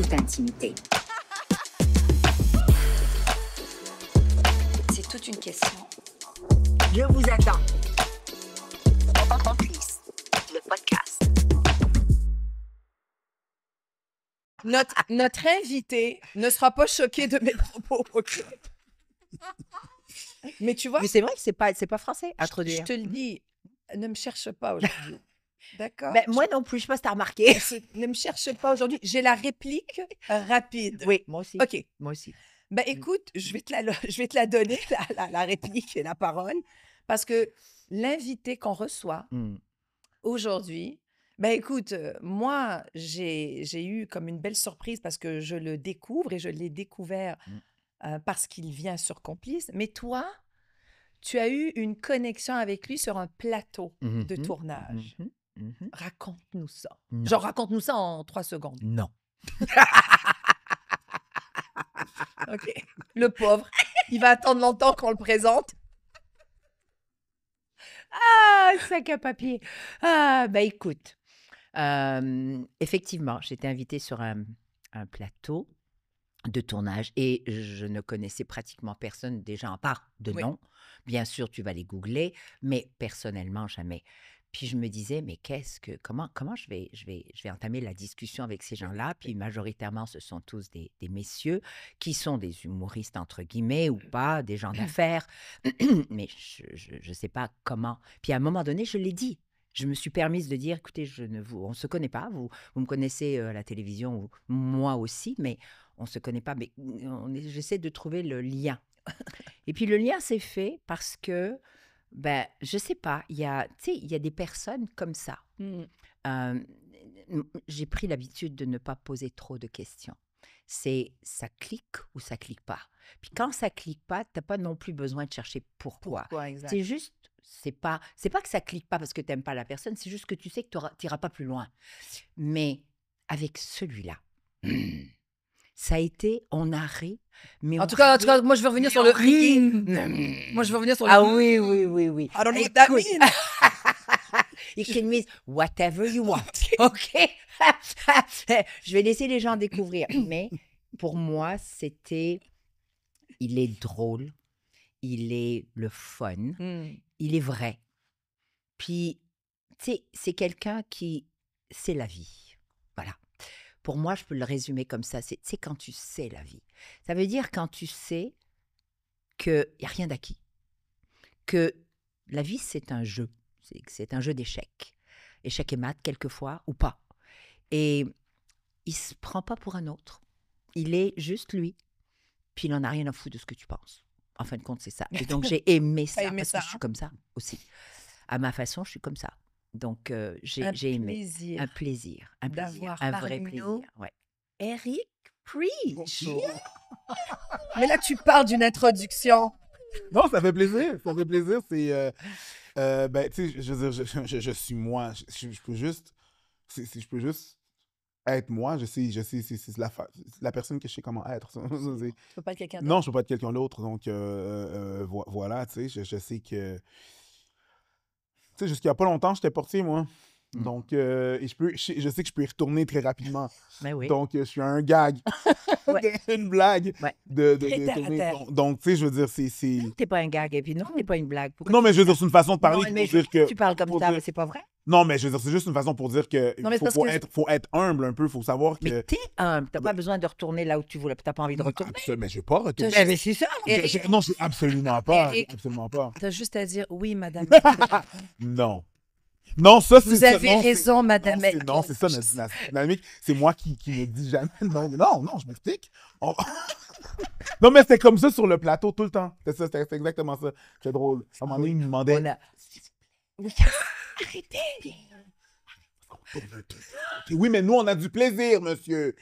toute intimité. C'est toute une question. Je vous attends. En plus, le podcast. Notre invité ne sera pas choqué de mes propos, OK? Mais tu vois, Mais c'est vrai que c'est pas français, je introduire. te le dis, ne me cherche pas aujourd'hui. D'accord? Ben, moi non plus, je sais pas si t'as remarqué. Ne me cherche pas aujourd'hui. J'ai la réplique rapide. Oui, moi aussi. OK. Moi aussi. Ben écoute, je vais te la donner, la réplique et la parole, parce que l'invité qu'on reçoit aujourd'hui, ben écoute, moi, j'ai eu comme une belle surprise parce que je le découvre et je l'ai découvert parce qu'il vient sur Complice. Mais toi, tu as eu une connexion avec lui sur un plateau de tournage. Raconte-nous ça. Non. Genre, raconte-nous ça en 3 secondes. Non. OK. Le pauvre, il va attendre longtemps qu'on le présente. Ah, sac à papier. Ah, ben écoute, effectivement, j'étais invitée sur un plateau de tournage et je ne connaissais pratiquement personne déjà en part de Oui. nom. Bien sûr, tu vas les googler, mais personnellement, jamais. Puis je me disais, mais comment je vais entamer la discussion avec ces gens-là? Puis majoritairement, ce sont tous des messieurs qui sont des humoristes, entre guillemets, ou pas, des gens d'affaires. Mais je sais pas comment. Puis à un moment donné, je l'ai dit. Je me suis permise de dire, écoutez, on ne se connaît pas, vous me connaissez à la télévision, ou moi aussi, mais on ne se connaît pas. Mais j'essaie de trouver le lien. Et puis le lien s'est fait parce que, ben, je sais pas, il y a des personnes comme ça. J'ai pris l'habitude de ne pas poser trop de questions. C'est ça clique ou ça clique pas. Puis quand ça clique pas, t'as pas non plus besoin de chercher pourquoi. Exact. C'est juste, c'est pas que ça clique pas parce que t'aimes pas la personne, c'est juste que tu sais que t'iras pas plus loin. Mais avec celui-là, ça a été, on a ri, mais En on tout cas, riait, moi, je veux revenir mais sur on le riait. Moi, je veux revenir sur le Ah oui, oui, oui, oui. I don't know what that Écoute, means. You can miss whatever you want. OK? Je vais laisser les gens découvrir. Mais pour moi, il est drôle, il est le fun, il est vrai. Puis, tu sais, c'est quelqu'un c'est la vie. Voilà. Pour moi, je peux le résumer comme ça. C'est quand tu sais la vie. Ça veut dire quand tu sais qu'il n'y a rien d'acquis. Que la vie, c'est un jeu. C'est un jeu d'échecs. Échec et maths, quelquefois, ou pas. Et il ne se prend pas pour un autre. Il est juste lui. Puis il n'en a rien à foutre de ce que tu penses. En fin de compte, c'est ça. Et donc, j'ai aimé ça. aimé parce ça, que je suis comme ça aussi. À ma façon, je suis comme ça. Donc, j'ai aimé. plaisir Un plaisir. Un plaisir. d'avoir Un vrai parmi plaisir. nous Ouais. Eric Preach. Mais là, tu parles d'une introduction. Non, ça fait plaisir. Ça fait plaisir. C'est. Ben, tu sais, je veux dire, je suis moi. Je peux juste. Je peux juste être moi. C'est la personne que je sais comment être. Tu peux pas être quelqu'un d'autre. Non, je peux pas être quelqu'un d'autre. Donc, voilà, tu sais, je sais que. Tu sais, jusqu'il y a pas longtemps, j'étais portier, moi. Donc, et je sais que je peux y retourner très rapidement. Ben oui. Donc, je suis un gag, Ouais. une blague Ouais. de Très terre à tourner. terre. Donc, tu sais, je veux dire, c'est. T'es pas un gag. Et puis non, t'es pas une blague. Pourquoi Non, mais je veux dire, c'est une façon de parler Non, pour mais dire que. tu parles comme pour ça, dire- mais c'est pas vrai. Non, mais je veux dire, c'est juste une façon pour dire que Non, mais c'est parce que faut être humble un peu, faut savoir que. Mais t'es humble. T'as pas besoin de retourner là où tu voulais. T'as pas envie de retourner. Mais je vais pas retourner. Mais c'est ça. Non, je absolument pas. Eric. Absolument pas. T'as juste à dire oui, madame. Non. Non, ça, c'est Vous ça. avez Non, c'est- raison, madame. Non, c'est ça notre dynamique. C'est moi qui ne dis jamais non. Non, je m'explique. Non, mais c'était comme ça sur le plateau tout le temps. C'était exactement ça. C'est drôle. À un moment donné, il me demandait. On a... Arrêtez. Oui, mais nous, on a du plaisir, monsieur.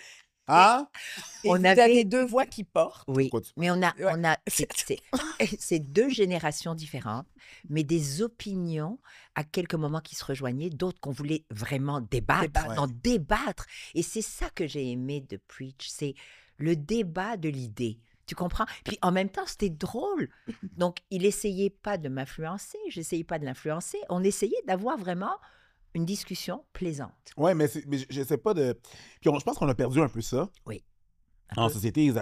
Hein? Et On vous avait- avez 2 voix qui portent. Oui, Pourquoi tu- mais on a, Ouais. c'est 2 générations différentes, mais des opinions à quelques moments qui se rejoignaient, d'autres qu'on voulait vraiment débattre, Ouais. en débattre. Et c'est ça que j'ai aimé de Preach, c'est le débat de l'idée. Tu comprends? Puis en même temps, c'était drôle. Donc, il essayait pas de m'influencer, j'essayais pas de l'influencer. On essayait d'avoir vraiment une discussion plaisante. Ouais, mais je sais pas de. Puis je pense qu'on a perdu un peu ça. Oui. En société,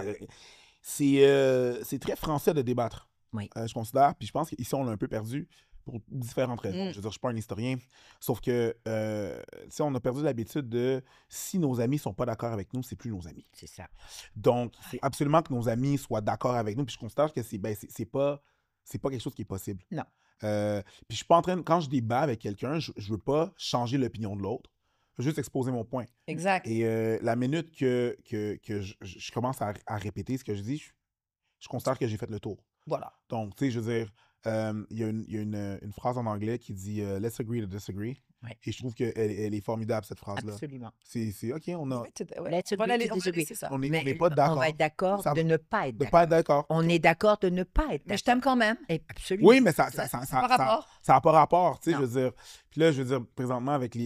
c'est très français de débattre. Oui. Je considère. Puis je pense qu'ici, on l'a un peu perdu pour différentes raisons. Je veux dire, je suis pas un historien. Sauf que, tu sais, on a perdu l'habitude de si nos amis sont pas d'accord avec nous, c'est plus nos amis. C'est ça. Donc, il faut absolument que nos amis soient d'accord avec nous. Puis je considère que c'est pas quelque chose qui est possible. Non. Puis je suis pas en train quand je débat avec quelqu'un, je veux pas changer l'opinion de l'autre. Je veux juste exposer mon point. Exact. Et la minute que je commence à répéter ce que je dis, je considère que j'ai fait le tour. Voilà. Donc, tu sais, je veux dire, il y a une phrase en anglais qui dit Let's agree to disagree. Ouais. Et je trouve qu'elle est formidable, cette phrase-là. Absolument. C'est OK, on a. Let's agree to disagree. C'est ça. On n'est Mais pas d'accord. on va être d'accord Ça- de ne pas être De d'accord. pas être d'accord. On est d'accord de ne pas être Mais je d'accord. t'aime quand même. Absolument. Oui, mais ça Par rapport. n'a pas rapport, tu sais, Non. je veux dire. Puis là, je veux dire, présentement, avec tu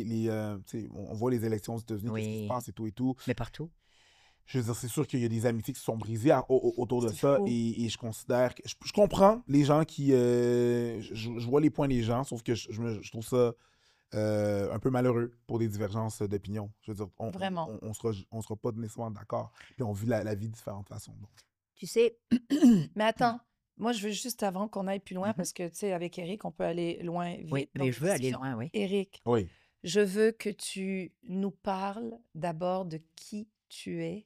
sais, on voit les élections aux États-Unis, qu'est-ce qui Oui. se passe et tout. Mais partout. Je veux dire, c'est sûr qu'il y a des amitiés qui se sont brisées autour de C'est ça fou. et je considère que... Je comprends les gens qui... je vois les points des gens, sauf que je trouve ça un peu malheureux pour des divergences d'opinion. Je veux dire, Vraiment. on sera pas nécessairement d'accord. Puis on vit la vie de différentes façons. Donc. Tu sais, Mais attends, moi, je veux juste avant qu'on aille plus loin, Mhm. parce que, tu sais, avec Eric, on peut aller loin vite. oui, dans mais nos je veux aller discussions. loin, oui. Eric, Oui. je veux que tu nous parles d'abord de qui tu es.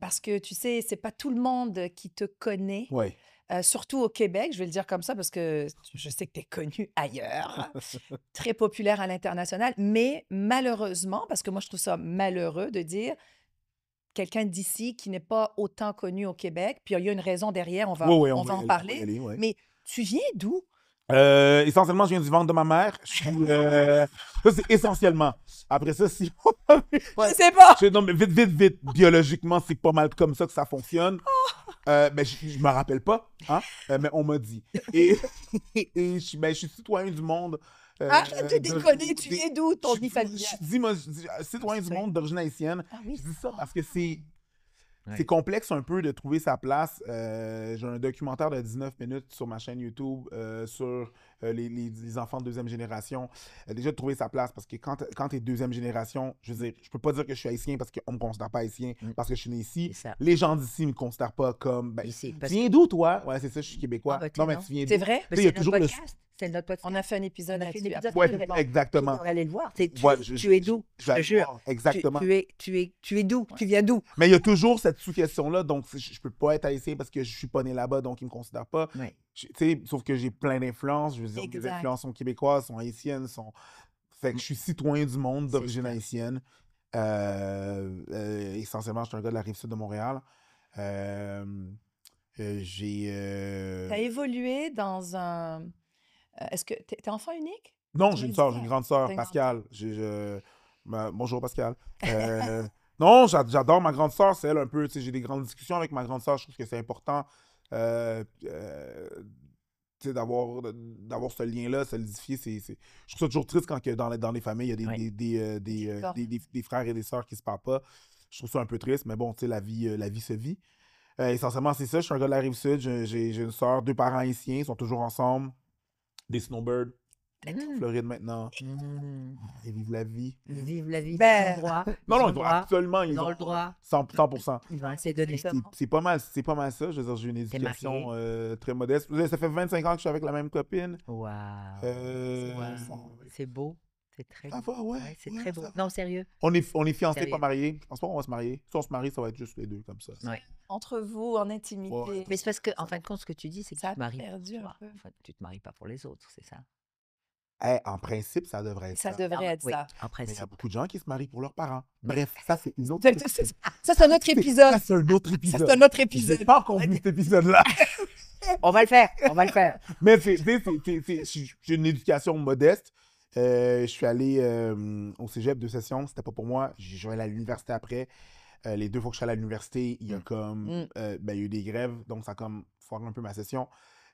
Parce que, tu sais, c'est pas tout le monde qui te connaît, Oui. surtout au Québec, je vais le dire comme ça, parce que je sais que tu es connu ailleurs, très populaire à l'international, mais malheureusement, parce que moi, je trouve ça malheureux de dire quelqu'un d'ici qui n'est pas autant connu au Québec, puis il y a une raison derrière, on va, Oui, on va en parler. oui. Mais tu viens d'où? Essentiellement, je viens du ventre de ma mère. Je suis, ça, c'est essentiellement. Après ça, si... Je sais pas! Non, mais vite. Biologiquement, c'est pas mal comme ça que ça fonctionne. Mais je me rappelle pas, hein? Mais on m'a dit. Et je suis citoyen du monde. Arrête de déconner, tu viens d'où, ton vie familiale? Je dis citoyen du monde d'origine haïtienne. Ah oui, Je dis ça parce que c'est Ouais. complexe un peu de trouver sa place. J'ai un documentaire de 19 minutes sur ma chaîne YouTube sur les enfants de deuxième génération. Déjà, de trouver sa place parce que quand tu es deuxième génération, je veux dire, je peux pas dire que je suis haïtien parce qu'on me considère pas haïtien parce que je suis né ici. C'est ça. Les gens d'ici me considèrent pas comme... Ben, Ici, tu parce viens d'où, toi? Ouais, c'est ça, je suis québécois. Ah, ben, non, mais non. tu viens c'est d'où? vrai? Mais Tu sais, il y a c'est notre toujours le- podcast. C'est notre podcast. On a fait un épisode On a fait là-dessus. un épisode après. Ouais, là-dessus. exactement. On va aller le voir. Tu Ouais, es d'où? je Je vais te jure. voir, exactement. Tu es d'où? Tu viens d'où? Mais il y a toujours cette sous-question-là, donc je peux pas être haïtien parce que je suis pas né là-bas, donc ils me considèrent pas. Oui. Tu sais, sauf que j'ai plein d'influences. Je veux dire, mes Exact. influences sont québécoises, sont haïtiennes, sont... Fait que je suis citoyen du monde C'est d'origine ça. haïtienne. Essentiellement, je suis un gars de la Rive-Sud de Montréal. J'ai... Tu as évolué dans un... Est-ce que tu es enfant unique? Non, Tu j'ai m'as une dit soeur, ça. j'ai une grande sœur, T'as une Pascal. Bonjour, Pascal. Non, j'adore ma grande sœur, c'est elle un peu. Tu sais, j'ai des grandes discussions avec ma grande sœur. Je trouve que c'est important tu sais, d'avoir ce lien-là, solidifié. Je trouve ça toujours triste quand que dans les familles, il y a Ouais. des frères et des sœurs qui se parlent pas. Je trouve ça un peu triste, mais bon, tu sais, la vie se vit. Essentiellement, c'est ça. Je suis un gars de la Rive-Sud. J'ai une sœur, 2 parents haïtiens, ils sont toujours ensemble. Des snowbirds. Mmh. Floride maintenant. Mmh. Ils vivent la vie. Vive la vie. Ben, Ils ont le droit. Non, Ils ont ils le ont droit. absolument, Ils ont le droit. 100%. Ils vont essayer de donner ça. C'est pas mal ça. Je veux dire, j'ai une T'es éducation très modeste. Ça fait 25 ans que je suis avec la même copine. Waouh. Wow. C'est beau. C'est très Ça beau. va, ouais. C'est ouais, très beau. ça va. Non, sérieux. On est fiancés, Sérieux. pas mariés. Je pense pas qu'on va se marier. Si on se marie, ça va être juste les deux comme ça. Ouais. entre vous, en intimité. Ouais. Mais c'est parce que, en fin de compte, ce que tu dis, c'est que Ça tu te maries perdu pour un toi. peu. Enfin, tu te maries pas pour les autres, c'est ça? En principe, ça devrait être Ça ça. devrait être Oui, ça. en Mais il y a principe. beaucoup de gens qui se marient pour leurs parents. Bref, ça, c'est une autre... Ça, c'est un autre épisode. Ça, c'est un autre Ça, épisode. c'est un autre Je épisode. n'ai pas encore vu cet épisode-là. On va le faire, on va le faire. Mais j'ai une éducation modeste. Je suis allé au cégep 2 sessions. C'était pas pour moi. Je vais aller à l'université après. Les 2 fois que je suis allé à l'université, il y a il y a eu des grèves. Donc, ça a comme foiré un peu ma session.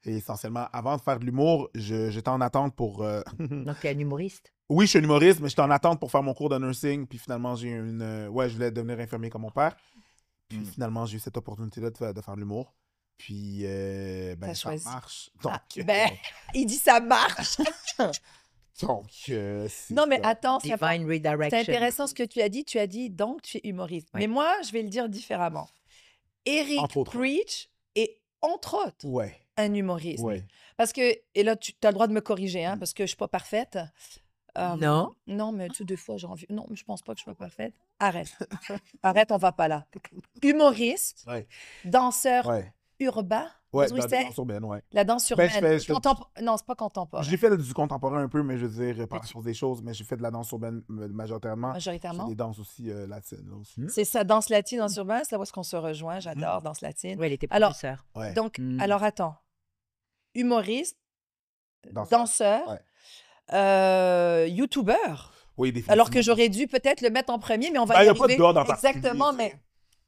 Et essentiellement, avant de faire de l'humour, j'étais en attente pour... Donc, tu es un humoriste. Oui, je suis un humoriste, mais j'étais en attente pour faire mon cours de nursing. Puis finalement, j'ai eu je voulais devenir infirmier comme mon père. Puis finalement, j'ai eu cette opportunité-là de faire de l'humour. Puis, T'as ça choisi. marche. Donc, Il dit ça marche. Donc, Non, mais ça. attends, c'est Divine redirection. intéressant ce que tu as dit. Tu as dit, donc, tu es humoriste. Ouais. Mais moi, je vais le dire différemment. Eric Entre autres. Preach est, entre autres, Ouais, un humoriste. ouais. Parce que, et là, tu as le droit de me corriger, hein, parce que je ne suis pas parfaite. Non. Non, mais tu sais, des fois, j'ai envie. Non, mais je pense pas que je sois parfaite. Arrête. Arrête, on va pas là. Humoriste, Ouais, danseur ouais. urbain. Ouais, Oui, dans c'est la danse urbaine, ouais. la danse Ben, urbaine. je fais- Non, c'est pas contemporain. J'ai fait du contemporain un peu, mais je veux dire, par la force des choses, mais j'ai fait de la danse urbaine majoritairement. J'ai Majoritairement. des danses aussi latines, là, aussi. C'est ça, danse latine, danse urbaine. C'est là où est-ce qu'on se rejoint. J'adore danse latine. Oui, elle était Alors, professeure. Ouais. Donc, Mm. alors attends. Humoriste, Danseur. danseur, youtubeur. Oui, définitivement. Alors que j'aurais dû peut-être le mettre en premier, mais on va Ben, y y a pas arriver. d'ordre en particulier, Exactement, tu sais. mais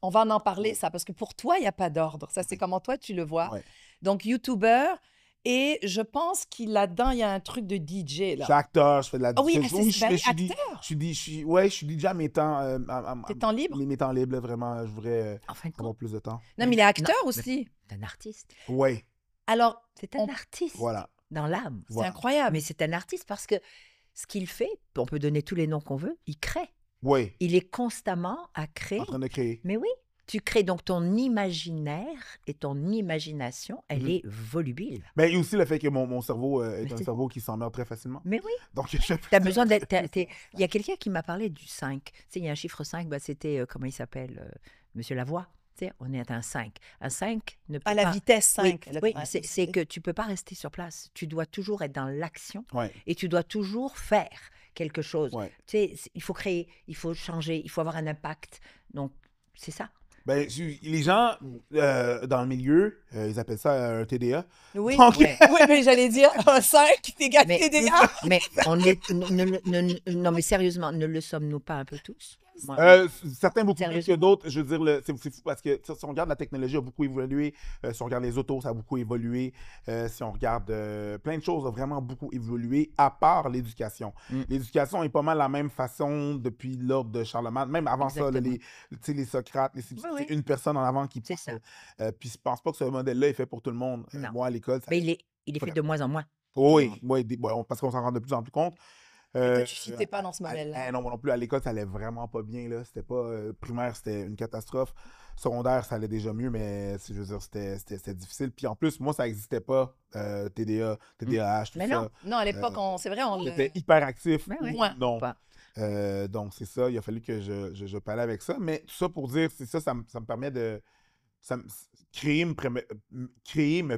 on va en parler, ça, parce que pour toi, il n'y a pas d'ordre. Ça, c'est comment toi, tu le vois. Ouais. Donc, youtubeur, et je pense qu'il là-dedans, il y a un truc de DJ, Je là. suis acteur, je fais de la Ah oui, je ben suis oui, DJ. Je suis DJ à mes temps. T'es temps libre? Mes temps libres, là, vraiment, je voudrais En fin de avoir compte, plus de temps. Non, mais il est acteur Non, aussi. c'est un artiste. Oui, Alors, C'est un On- artiste. voilà. Dans l'âme. c'est Voilà. incroyable. Mais c'est un artiste parce que ce qu'il fait, on peut donner tous les noms qu'on veut, il crée. Oui, Il est constamment à créer. en train de créer. Mais oui, tu crées donc ton imaginaire et ton imagination, elle Mhm. est volubile. Mais il y a aussi le fait que mon cerveau est Mais un c'est- cerveau qui s'emmerde très facilement. Mais oui, Donc, je fais tu as besoin d'être. Il y a quelqu'un qui m'a parlé du 5. Tu sais, il y a un chiffre 5, bah, c'était, comment il s'appelle, Monsieur Lavoie. Tu sais, on est à un 5. Un 5 ne peut À la pas. vitesse 5. Oui, c'est que tu peux pas rester sur place. Tu dois toujours être dans l'action Ouais, et tu dois toujours faire quelque chose. ouais. Tu sais, il faut créer, il faut changer, il faut avoir un impact. Donc, c'est ça. Ben, les gens dans le milieu, ils appellent ça un TDA. Oui, Donc- oui, oui, mais j'allais dire un 5, t'es gars Mais- TDA. Mais on est, non, mais sérieusement, ne le sommes-nous pas un peu tous? Moi, Certains beaucoup plus que Sérieusement? d'autres. Je veux dire, c'est fou parce que si on regarde la technologie a beaucoup évolué, si on regarde les autos, ça a beaucoup évolué, si on regarde plein de choses, a vraiment beaucoup évolué, à part l'éducation. Mm. L'éducation est pas mal la même façon depuis l'ordre de Charlemagne, même avant ça, là, Exactement. tu sais, les Socrates, Oui. c'est une personne en avant qui C'est ça. parle. Puis je pense pas que ce modèle-là est fait pour tout le monde. Non. Moi, à l'école, ça... Mais il est fait de moins en moins. Oui, parce qu'on s'en rend de plus en plus compte. Toi, tu fitais pas dans ce modèle-là. Non, moi non plus. À l'école, ça allait vraiment pas bien. Là. C'était pas... primaire, c'était une catastrophe. Secondaire, ça allait déjà mieux, mais je veux dire, c'était difficile. Puis en plus, moi, ça n'existait pas. TDA, TDAH, tout Mais ça. non. Non, à l'époque, c'est vrai, on le... J'étais hyper actif. Ouais, ouais. Ouais. Non. Pas. Donc, c'est ça. Il a fallu que je parlais avec ça. Mais tout ça pour dire, c'est ça, ça me permet de... Créer me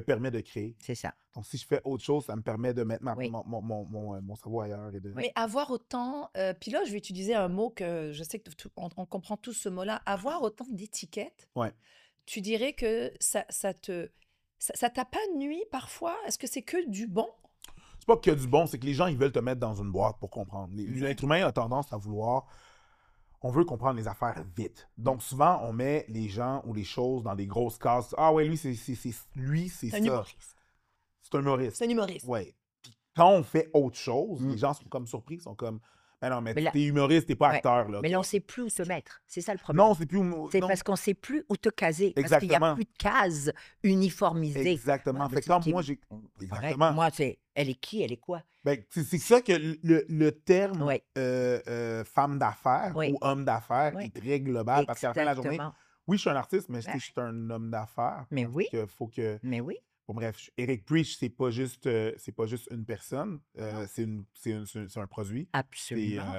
permet de créer. C'est ça. Donc, si je fais autre chose, ça me permet de mettre Oui. mon cerveau ailleurs. Et de... Mais avoir autant... puis là, je vais utiliser un mot que je sais que on comprend tous ce mot-là. Avoir autant d'étiquettes, Ouais. tu dirais que ça t'a pas nuit parfois? Est-ce que c'est que du bon? C'est pas que du bon, c'est que les gens, ils veulent te mettre dans une boîte pour comprendre. L'être humain a tendance à vouloir... On veut comprendre les affaires vite. Donc, souvent, on met les gens ou les choses dans des grosses cases. Ah ouais, lui, c'est C'est un ça. humoriste. C'est un humoriste. C'est un humoriste. Ouais. Puis quand on fait autre chose, Mm. les gens sont comme surpris, ils sont comme... Ben non, mais Mais là- t'es humoriste, t'es pas Ouais. acteur, là. Mais là, on ne sait plus où te mettre. C'est ça le problème. Non, c'est plus... C'est non. parce qu'on ne sait plus où te caser. Parce qu'il n'y a Exactement. plus de cases uniformisées. Exactement. Ouais, Fait que c'est quand qui- moi, j'ai... Correct. Exactement. Moi, c'est elle est qui, elle est quoi? Ben, c'est ça que le terme Oui. femme d'affaires Oui. ou homme d'affaires Oui. est très global parce qu'à la fin de la journée, Exactement. oui, je suis un artiste, mais Ouais. je suis un homme d'affaires. Mais parce oui. que faut que... Mais oui. Bon, bref, Eric Preach, c'est pas juste une personne, c'est un produit. C'est, Absolument.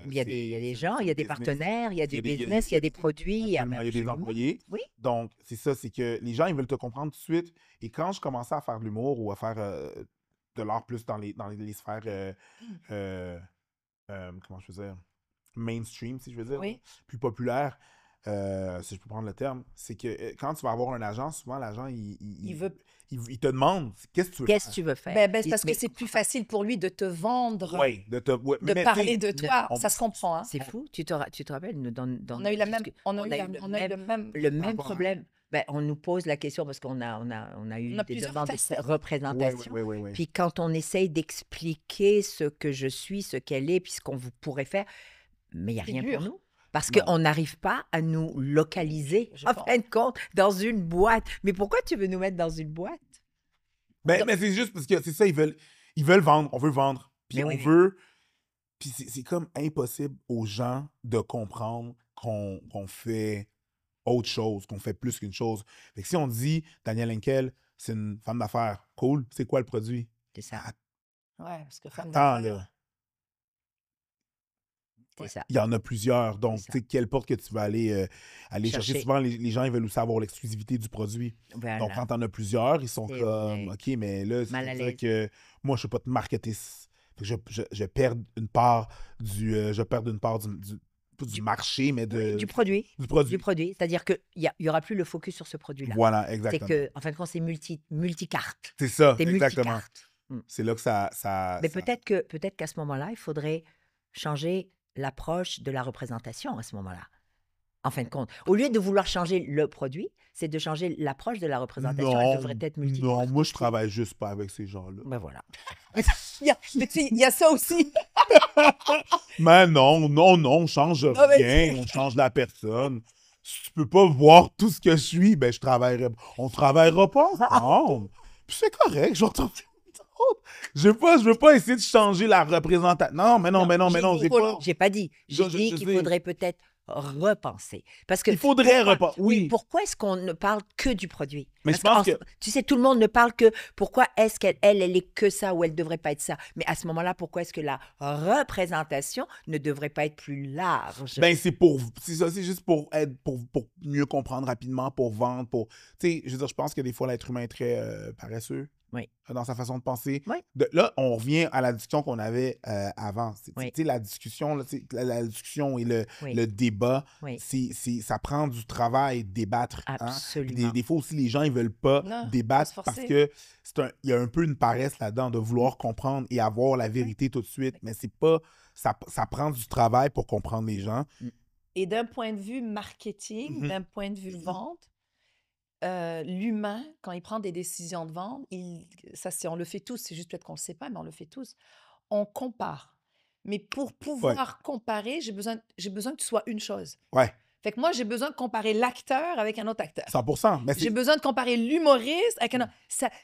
Il y a des gens, il y a des business. partenaires, il y a du Il y a des- business, il y a des produits. Absolument, il y a des absolument. employés. Oui. Donc, c'est ça, c'est que les gens, ils veulent te comprendre tout de suite. Et quand je commençais à faire de l'humour ou à faire de l'art plus dans les sphères, comment je veux dire, mainstream, si je veux dire, Oui. plus populaire, si je peux prendre le terme, c'est que quand tu vas avoir un agent, souvent, l'agent, Il veut... il te demande qu'est-ce que tu veux Qu'est-ce faire. que tu veux faire? Ben, c'est parce que Mais c'est plus facile pour lui de te vendre, Oui, de parler de toi. on- Ça se comprend, hein? c'est fou. Tu te rappelles, nous, dans On a eu la même... On a eu le même rapport à- problème. Ben, on nous pose la question parce qu'on a eu On a des plusieurs demandes de facettes. représentation. Oui. Puis quand on essaye d'expliquer ce que je suis, ce qu'elle est, puis ce qu'on vous pourrait faire, mais il n'y a C'est rien dur. pour nous. Parce Non. qu'on n'arrive pas à nous localiser, Je en pense. fin de compte, dans une boîte. Mais pourquoi tu veux nous mettre dans une boîte? Mais c'est juste parce que c'est ça, ils veulent vendre, on veut vendre. Puis Mais on oui. veut... Puis c'est comme impossible aux gens de comprendre qu'on fait autre chose, qu'on fait plus qu'une chose. Fait que si on dit Danielle Henkel, c'est une femme d'affaires, cool, c'est quoi le produit? C'est ça. Ouais, parce que femme Attends, d'affaires. là. C'est ça. Il y en a plusieurs. Donc, C'est ça. tu sais, quelle porte que tu vas aller chercher? Chercher. Souvent, les gens, ils veulent aussi avoir l'exclusivité du produit. Voilà. Donc, quand t'en as plusieurs, ils sont C'est comme, vrai. OK, mais là, Mal à c'est-à-dire l'aise. que moi, je ne peux pas te marketer. Fait que je perds une part du marché, mais Du produit. du produit. Du produit. C'est-à-dire qu'il n'y aura plus le focus sur ce produit-là. Voilà, C'est exactement. que, en fin de compte, c'est multicarte. C'est ça, C'est exactement. multicarte. C'est là que ça Mais peut-être qu'à ce moment-là, il faudrait changer l'approche de la représentation à ce moment-là. En fin de compte, au lieu de vouloir changer le produit, c'est de changer l'approche de la représentation. Elle devrait être multicarte. Non, moi, je travaille juste pas avec ces gens-là. Ben voilà. Mais il y a ça aussi. Mais non, on change Non, mais- rien, on change la personne. Si tu peux pas voir tout ce que je suis, ben on travaillera pas ensemble. Puis c'est correct, je vais trouver autre. Je veux pas essayer de changer la représentation. Non, mais non, j'ai pas. J'ai pas dit. J'ai dit je qu'il sais. faudrait peut-être repenser. Parce que Il faudrait pourquoi- repenser. Oui. Pourquoi est-ce qu'on ne parle que du produit? Mais Parce je pense qu'en- que- Tu sais, tout le monde ne parle que pourquoi est-ce elle est que ça ou elle devrait pas être ça. Mais à ce moment-là, pourquoi est-ce que la représentation ne devrait pas être plus large? Ben, c'est ça, c'est juste pour mieux comprendre rapidement, pour vendre, tu sais, je veux dire, je pense que des fois, l'être humain est très paresseux. Oui. Dans sa façon de penser. Oui. Là, on revient à la discussion qu'on avait avant. Oui. Tu sais, la discussion, là, la discussion et Oui. le débat, Oui. ça prend du travail, débattre. hein. Absolument. Des fois aussi, les gens, ils veulent pas Non, débattre faut se parce forcer. que il y a un peu une paresse là-dedans de vouloir comprendre et avoir la vérité tout de suite. Mais c'est pas... Ça prend du travail pour comprendre les gens. Et d'un point de vue marketing, Mhm. d'un point de vue vente, l'humain, quand il prend des décisions de vente, on le fait tous, c'est juste peut-être qu'on ne le sait pas, mais on le fait tous. On compare. Mais pour pouvoir comparer, j'ai besoin que tu sois une chose. Ouais, Fait que moi, j'ai besoin de comparer l'acteur avec un autre acteur. 100%. Mais J'ai besoin de comparer l'humoriste avec un autre.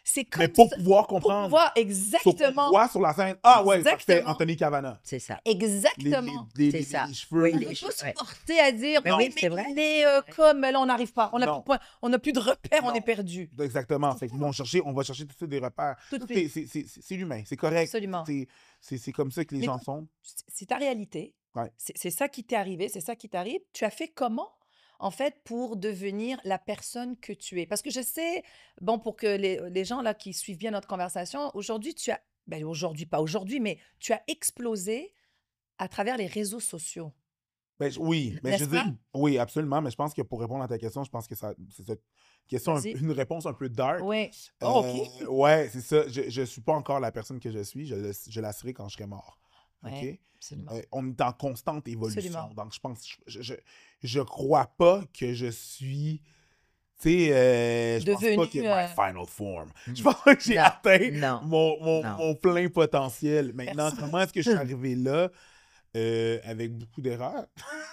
C'est comme Mais pour ça- pouvoir pour comprendre. pouvoir Sauf qu'on exactement. voit sur la scène, ah ouais, parfait, Exactement. Anthony Cavana. C'est ça. Exactement. C'est ça. Les cheveux. Oui, On les ne peut cheveux, pas se ouais. porter à dire Mais non, oui, mais c'est vrai. il est comme là, on n'arrive pas. On n'a Non. plus, on n'a plus de repères, on Non. est perdu. Exactement. Fait que on va chercher tout de suite des repères. Tout de Ça, suite. c'est l'humain, c'est correct. Absolument. C'est comme ça que les Mais gens écoute, sont. C'est ta réalité. Ouais. C'est ça qui t'est arrivé, c'est ça qui t'arrive. Tu as fait comment, en fait, pour devenir la personne que tu es? Parce que je sais, bon, pour que les gens là qui suivent bien notre conversation, aujourd'hui, pas aujourd'hui, mais tu as explosé à travers les réseaux sociaux. Ben, oui, mais je N'est-ce veux dire, pas? oui, absolument. Mais je pense que pour répondre à ta question, je pense que c'est une question, Vas-y. une réponse un peu dark. Oui. Oh, OK. Ouais, c'est ça. Je suis pas encore la personne que je suis. Je la serai quand je serai mort. OK? Ouais, absolument. On est en constante évolution. Absolument. Donc, je pense, je crois pas que je suis, tu sais, je pense pas Devenu, que my final form. Je pense pas que j'ai Non, atteint non, mon non. plein potentiel. Maintenant, Personne. comment est-ce que je suis arrivé là avec beaucoup d'erreurs?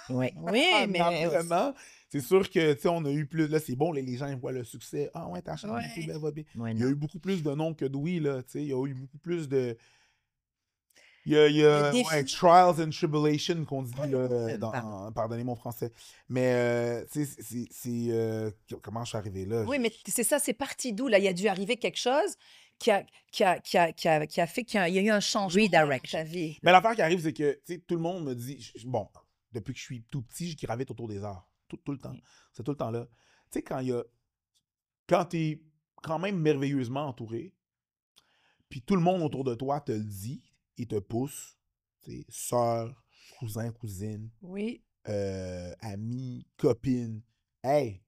Oui. Oui, mais Vraiment, c'est sûr que, tu sais, on a eu plus, là, c'est bon, les gens ils voient le succès. Ah ouais, ta chaîne Ouais. YouTube, elle va bien. Ouais, Il y a non. eu beaucoup plus de noms que de oui, là, tu sais. Il y a eu beaucoup plus de... Il y Le a défi. ouais, trials and tribulations qu'on dit, là, Pardon. pardonnez mon français. Mais, tu sais, comment je suis arrivé là? oui, mais c'est ça, c'est parti d'où? Là, il a dû arriver quelque chose qui a fait qu'il y a eu un changement dans Redirection. ta vie. Mais l'affaire qui arrive, c'est que, tu sais, tout le monde me dit... Bon, depuis que je suis tout petit, je gravite autour des arts. Tout le temps. C'est tout le temps là. Tu sais, quand t'es quand même merveilleusement entouré, puis tout le monde autour de toi te le dit et te pousse, tu sais, sœur, cousin, cousine, Oui. amis, copines, hey,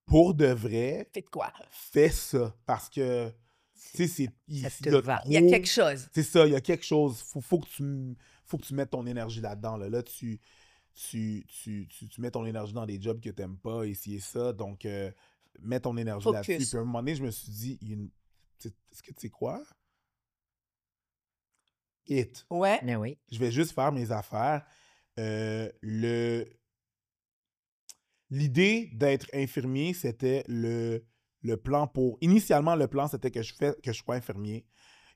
pour de vrai, Fais de quoi? fais ça. Parce que, tu sais, Ça te il y a va. Il y a trop- quelque chose. C'est ça, il y a quelque chose. Faut que tu mettes ton énergie là-dedans. Là, tu mets ton énergie dans des jobs que tu n'aimes pas, ici et ça. Donc, mets ton énergie Focus. là-dessus. Puis à un moment donné, je me suis dit, est-ce que tu sais quoi? Ouais. Mais oui. Je vais juste faire mes affaires. L'idée d'être infirmier, c'était le plan pour... Initialement, le plan, c'était que je sois infirmier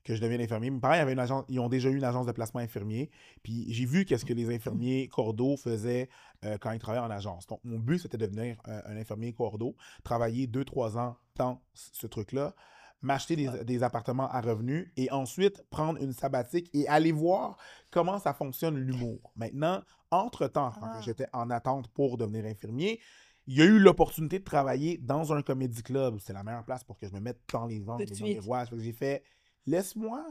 que je devienne infirmier. Mes parents, ils ont déjà eu une agence de placement infirmier. Puis j'ai vu qu'est-ce que les infirmiers cordeaux faisaient quand ils travaillaient en agence. Donc, mon but, c'était de devenir un infirmier cordeau, travailler 2-3 ans dans ce truc-là, m'acheter des appartements à revenus et ensuite prendre une sabbatique et aller voir comment ça fonctionne l'humour. Maintenant, entre-temps, quand j'étais en attente pour devenir infirmier, il y a eu l'opportunité de travailler dans un comédie club. C'est la meilleure place pour que je me mette dans les ventes, dans les rouages. J'ai fait, laisse-moi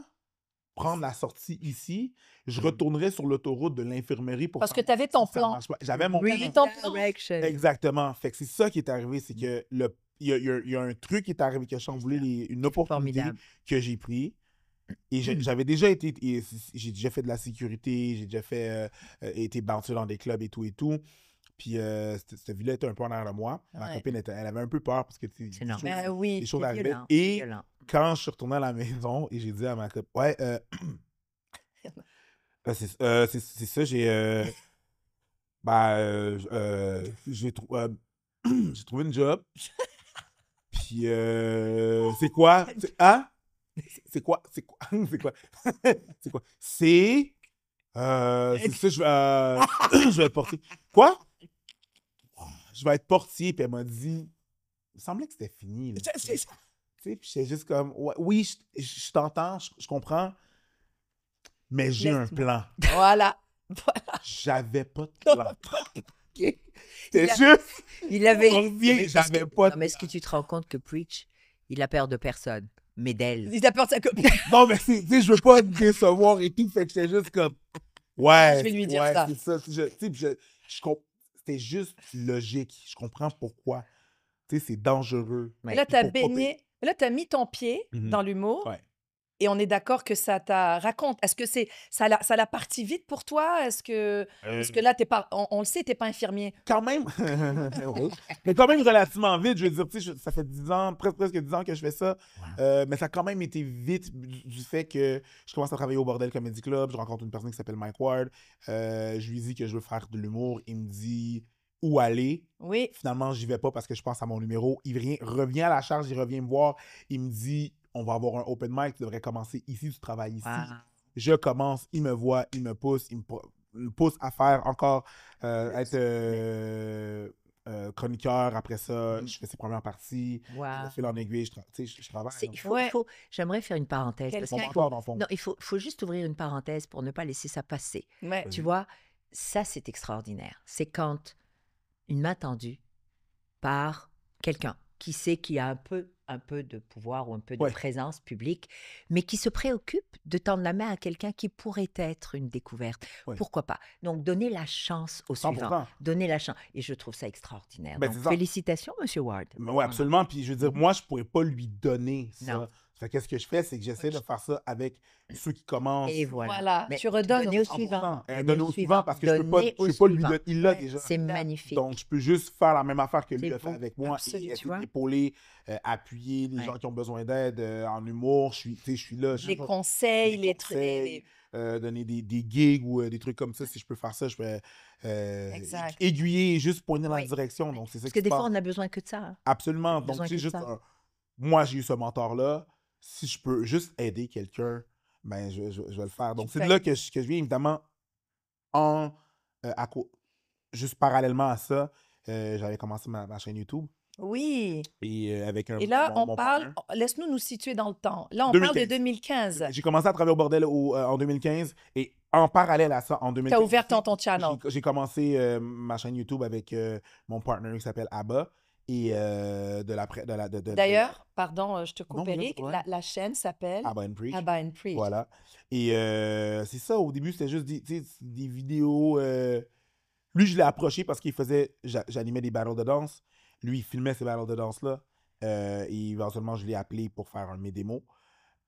prendre la sortie ici. Je retournerai sur l'autoroute de l'infirmerie pour Parce que tu avais ton plan. J'avais mon plan. Redirection. Exactement. Fait que c'est ça qui est arrivé, c'est que il y a un truc qui est arrivé qui a chamboulé une opportunité que j'ai pris. Et j'avais déjà été, j'ai déjà fait de la sécurité, j'ai déjà fait, été bouncer dans des clubs et tout et tout. Puis cette vie-là était un peu en arrière de moi. Ma copine, elle avait un peu peur parce que c'est normal. les choses arrivaient. Et quand je suis retourné à la maison et j'ai dit à ma copine, ouais, c'est ça, j'ai trouvé une job. Puis c'est quoi? Hein? C'est quoi? C'est quoi? C'est quoi? C'est quoi? C'est ça, je vais être portier. Quoi? Je vais être portier. Puis elle m'a dit, il me semblait que c'était fini. Là. C'est ça. Puis j'étais juste comme, ouais, oui, je t'entends, je comprends, mais j'ai un plan. Voilà. J'avais pas de plan. C'était juste. Il avait. J'avais pas de Non, mais est-ce que tu te rends compte que Preach, il a peur de personne, mais d'elle? Il a peur de sa copine. Non, mais tu sais, je veux pas te décevoir et tout, fait que j'étais juste comme. Ouais. Je vais lui dire ça. C'est ça. C'était juste logique. Je comprends pourquoi. Tu sais, c'est dangereux. Et là, tu as baigné. Là, tu as mis ton pied dans l'humour. Ouais. Et on est d'accord que ça t'a raconte. Est-ce que ça l'a parti vite pour toi? Est-ce que parce que là, t'es pas, on le sait, t'es pas infirmier. Quand même, mais quand même relativement vite. Je veux dire, tu sais, ça fait 10 ans, presque 10 ans que je fais ça. Mais ça a quand même été vite du fait que je commence à travailler au Bordel Comedy Club. Je rencontre une personne qui s'appelle Mike Ward. Je lui dis que je veux faire de l'humour. Il me dit où aller. Oui. Finalement, j'y vais pas parce que je pense à mon numéro. Il revient à la charge, il revient me voir. Il me dit, on va avoir un open mic, tu devrais commencer ici, tu travailles ici. Je commence, il me voit, il me pousse, me pousse à faire encore, être chroniqueur. Après ça, je fais ses premières parties. Je file en aiguille, je travaille. J'aimerais faire une parenthèse. Mon mentor, dans le fond. Non, il faut juste ouvrir une parenthèse pour ne pas laisser ça passer. Ouais. Tu vois, ça, c'est extraordinaire. C'est quand une main tendue par quelqu'un qui sait qu'il a un peu de pouvoir ou un peu de présence publique, mais qui se préoccupe de tendre la main à quelqu'un qui pourrait être une découverte. Pourquoi pas? Donc, donner la chance au suivant. Donner la chance. Et je trouve ça extraordinaire. Donc, félicitations, M. Ward. Oui, absolument. Puis, je veux dire, moi, je ne pourrais pas lui donner ça. Non. Fait qu'est-ce que je fais, c'est que j'essaie de faire ça avec ceux qui commencent. Et voilà. Mais tu redonnes au suivant. Donner au suivant parce que je peux pas lui donner. Il l'a déjà. C'est magnifique. Donc, je peux juste faire la même affaire que lui a fait avec moi. Absolument. Et épauler, appuyer les gens qui ont besoin d'aide en humour. Je suis là. Les conseils, les trucs. Donner des gigs ou des trucs comme ça. Si je peux faire ça, je peux aiguiller et juste pointer dans la direction. Donc, c'est ça. Parce que des fois, on a besoin que de ça. Absolument. Donc, c'est juste moi, j'ai eu ce mentor-là. Si je peux juste aider quelqu'un, ben je vais le faire. Donc, c'est de là que je viens, évidemment, juste parallèlement à ça, j'avais commencé ma chaîne YouTube. Oui. Et avec Et là, on parle, laisse-nous nous situer dans le temps. Là, on parle de 2015. J'ai commencé à travailler au Bordel en 2015 et en parallèle à ça, en 2015. Tu as ouvert ton channel. J'ai commencé ma chaîne YouTube avec mon partner qui s'appelle Abba. Et D'ailleurs, pardon, je te coupe, Eric, la chaîne s'appelle Abba and Preach. Abba and Preach. Voilà. Et c'est ça, au début, c'était juste des vidéos. Lui, je l'ai approché parce qu'il j'animais des battles de danse. Lui, il filmait ces battles de danse-là. Et éventuellement, je l'ai appelé pour faire un de mes démos.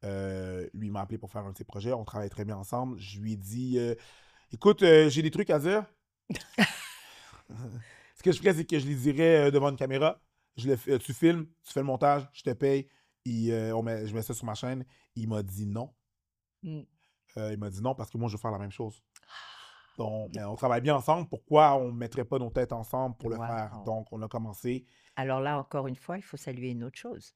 Lui, il m'a appelé pour faire un de ses projets. On travaille très bien ensemble. Je lui ai dit, écoute, j'ai des trucs à dire. Ce que je ferais, c'est que je les dirais devant une caméra. Tu filmes, tu fais le montage, je te paye. Je mets ça sur ma chaîne. Il m'a dit non. Il m'a dit non parce que moi, je veux faire la même chose. Donc, on travaille bien ensemble. Pourquoi on ne mettrait pas nos têtes ensemble pour le faire? Donc, on a commencé. Alors là, encore une fois, il faut saluer une autre chose.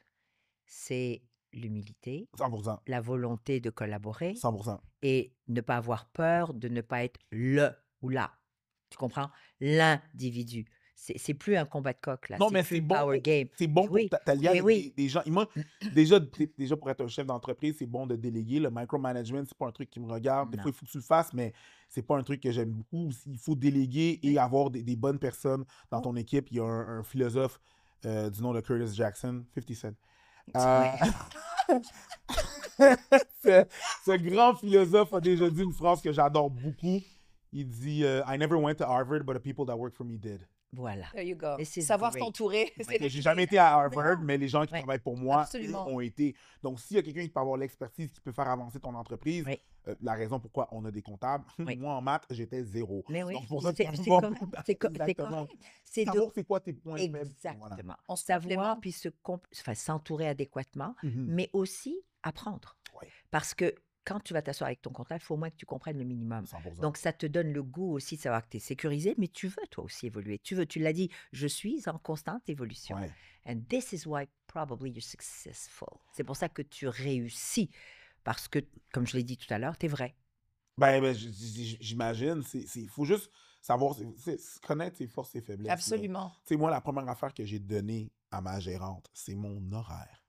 C'est l'humilité, 100%. la volonté de collaborer 100%. et ne pas avoir peur de ne pas être le ou la. Tu comprends? L'individu. C'est plus un combat de coq, là. Non, C'est mais plus c'est bon. power game. C'est bon Oui, pour t'allier mais avec oui. des gens. Moi, déjà, pour être un chef d'entreprise, c'est bon de déléguer. Le micromanagement, c'est pas un truc qui me regarde. Des Non. fois, il faut que tu le fasses, mais c'est pas un truc que j'aime beaucoup. Il faut déléguer et avoir des bonnes personnes dans ton équipe. Il y a un philosophe du nom de Curtis Jackson, 50 Cent. Ce grand philosophe a déjà dit une phrase que j'adore beaucoup. Il dit I never went to Harvard, but the people that work for me did. Voilà. There you go. This is Savoir great. s'entourer. c'est J'ai jamais été à Harvard, mais les gens qui Ouais. travaillent pour moi eux, Absolument. ont été. Donc, s'il y a quelqu'un qui peut avoir l'expertise, qui peut faire avancer ton entreprise, Oui. la raison pourquoi on a des comptables, Oui. moi en maths, j'étais 0. Mais oui, Donc, pour ça, c'est tu c'est vas correct. pas- C'est Exactement. correct. C'est de Savoir c'est quoi tes points faibles. exactement. Voilà. On se Savoir complémente. puis s'entourer adéquatement, Mhm. mais aussi apprendre. Ouais. Parce que quand tu vas t'asseoir avec ton comptable, il faut au moins que tu comprennes le minimum. 100%. Donc, ça te donne le goût aussi de savoir que tu es sécurisé, mais tu veux toi aussi évoluer. Tu l'as dit, je suis en constante évolution. Ouais. And this is why probably you're successful. C'est pour ça que tu réussis. Parce que, comme je l'ai dit tout à l'heure, tu es vrai. Ben, j'imagine. Il faut juste savoir, connaître ses forces et ses faiblesses. là. Absolument. Tu sais, moi, la première affaire que j'ai donnée à ma gérante, c'est mon horaire.